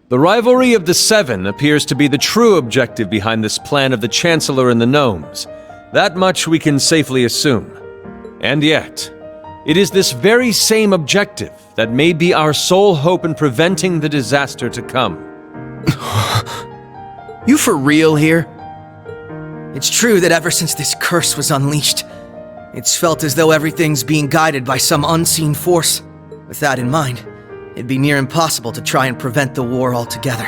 The rivalry of the Seven appears to be the true objective behind this plan of the Chancellor and the Gnomes. That much we can safely assume. And yet, it is this very same objective that may be our sole hope in preventing the disaster to come. You for real here? It's true that ever since this curse was unleashed, It's felt as though everything's being guided by some unseen force. With that in mind, it'd be near impossible to try and prevent the war altogether.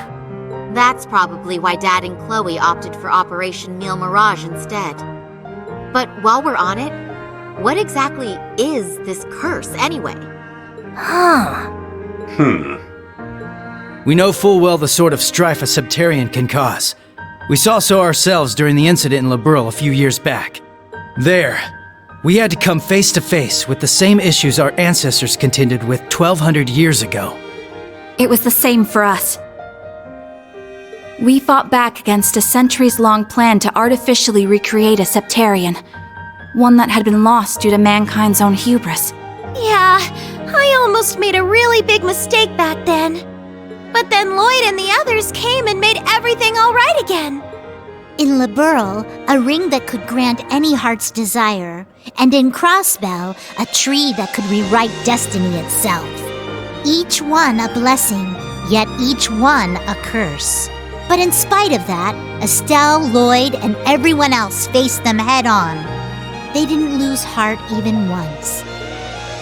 That's probably why Dad and Chloe opted for Operation Meal Mirage instead. But while we're on it, what exactly is this curse anyway? We know full well the sort of strife a Septarian can cause. We saw so ourselves during the incident in Liberl a few years back. There, we had to come face to face with the same issues our ancestors contended with 1,200 years ago. It was the same for us. We fought back against a centuries-long plan to artificially recreate a Septarian, one that had been lost due to mankind's own hubris. Yeah, I almost made a really big mistake back then. But then Lloyd and the others came and made everything all right again. In Liberl, a ring that could grant any heart's desire, and in Crossbell, a tree that could rewrite destiny itself. Each one a blessing, yet each one a curse. But in spite of that, Estelle, Lloyd, and everyone else faced them head-on. They didn't lose heart even once.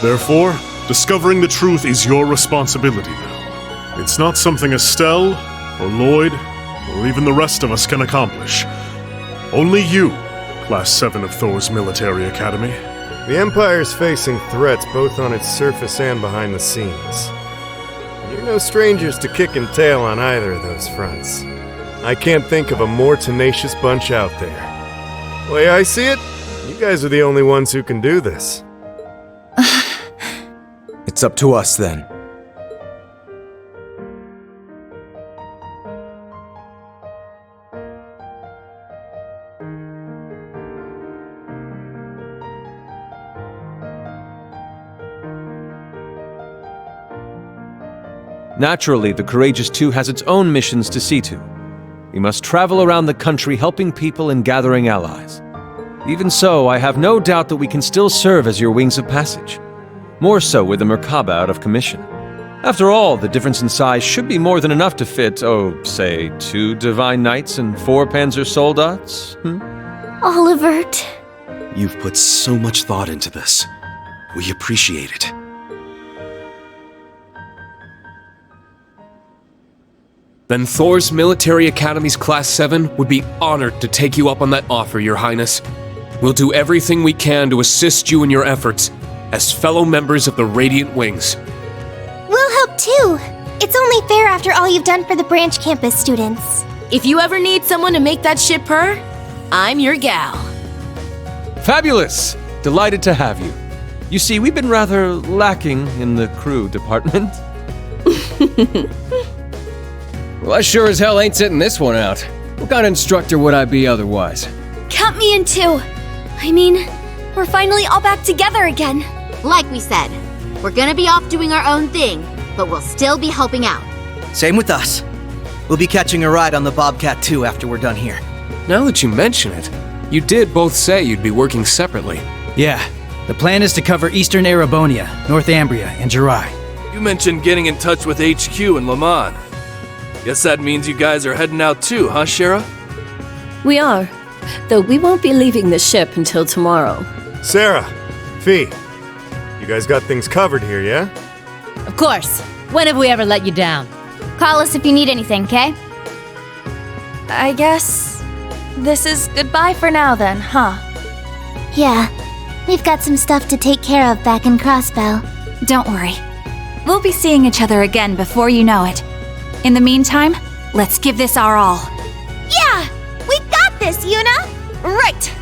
Therefore, discovering the truth is your responsibility now. It's not something Estelle, or Lloyd, or even the rest of us can accomplish. Only you, Class 7 of Thor's Military Academy. The Empire's facing threats both on its surface and behind the scenes. You're no strangers to kicking tail on either of those fronts. I can't think of a more tenacious bunch out there. The way I see it, you guys are the only ones who can do this. It's up to us then. Naturally, the Courageous Two has its own missions to see to. We must travel around the country helping people and gathering allies. Even so, I have no doubt that we can still serve as your wings of passage. More so with the Merkaba out of commission. After all, the difference in size should be more than enough to fit, say, 2 Divine Knights and 4 Panzer Soldats? Olivert. You've put so much thought into this. We appreciate it. Then Thor's Military Academy's Class 7 would be honored to take you up on that offer, Your Highness. We'll do everything we can to assist you in your efforts as fellow members of the Radiant Wings. We'll help too. It's only fair after all you've done for the branch campus students. If you ever need someone to make that ship purr, I'm your gal. Fabulous! Delighted to have you. You see, we've been rather lacking in the crew department. Well, I sure as hell ain't sitting this one out. What kind of instructor would I be otherwise? Count me in too. I mean, we're finally all back together again. Like we said, we're gonna be off doing our own thing, but we'll still be helping out. Same with us. We'll be catching a ride on the Bobcat too after we're done here. Now that you mention it, you did both say you'd be working separately. Yeah, the plan is to cover Eastern Erebonia, North Ambria, and Jirai. You mentioned getting in touch with HQ in Lamon. Guess that means you guys are heading out too, huh, Shara? We are, though we won't be leaving the ship until tomorrow. Sarah, Fee, you guys got things covered here, yeah? Of course. When have we ever let you down? Call us if you need anything, okay? I guess this is goodbye for now then, huh? Yeah. We've got some stuff to take care of back in Crossbell. Don't worry. We'll be seeing each other again before you know it. In the meantime, let's give this our all. Yeah! We got this, Yuna! Right!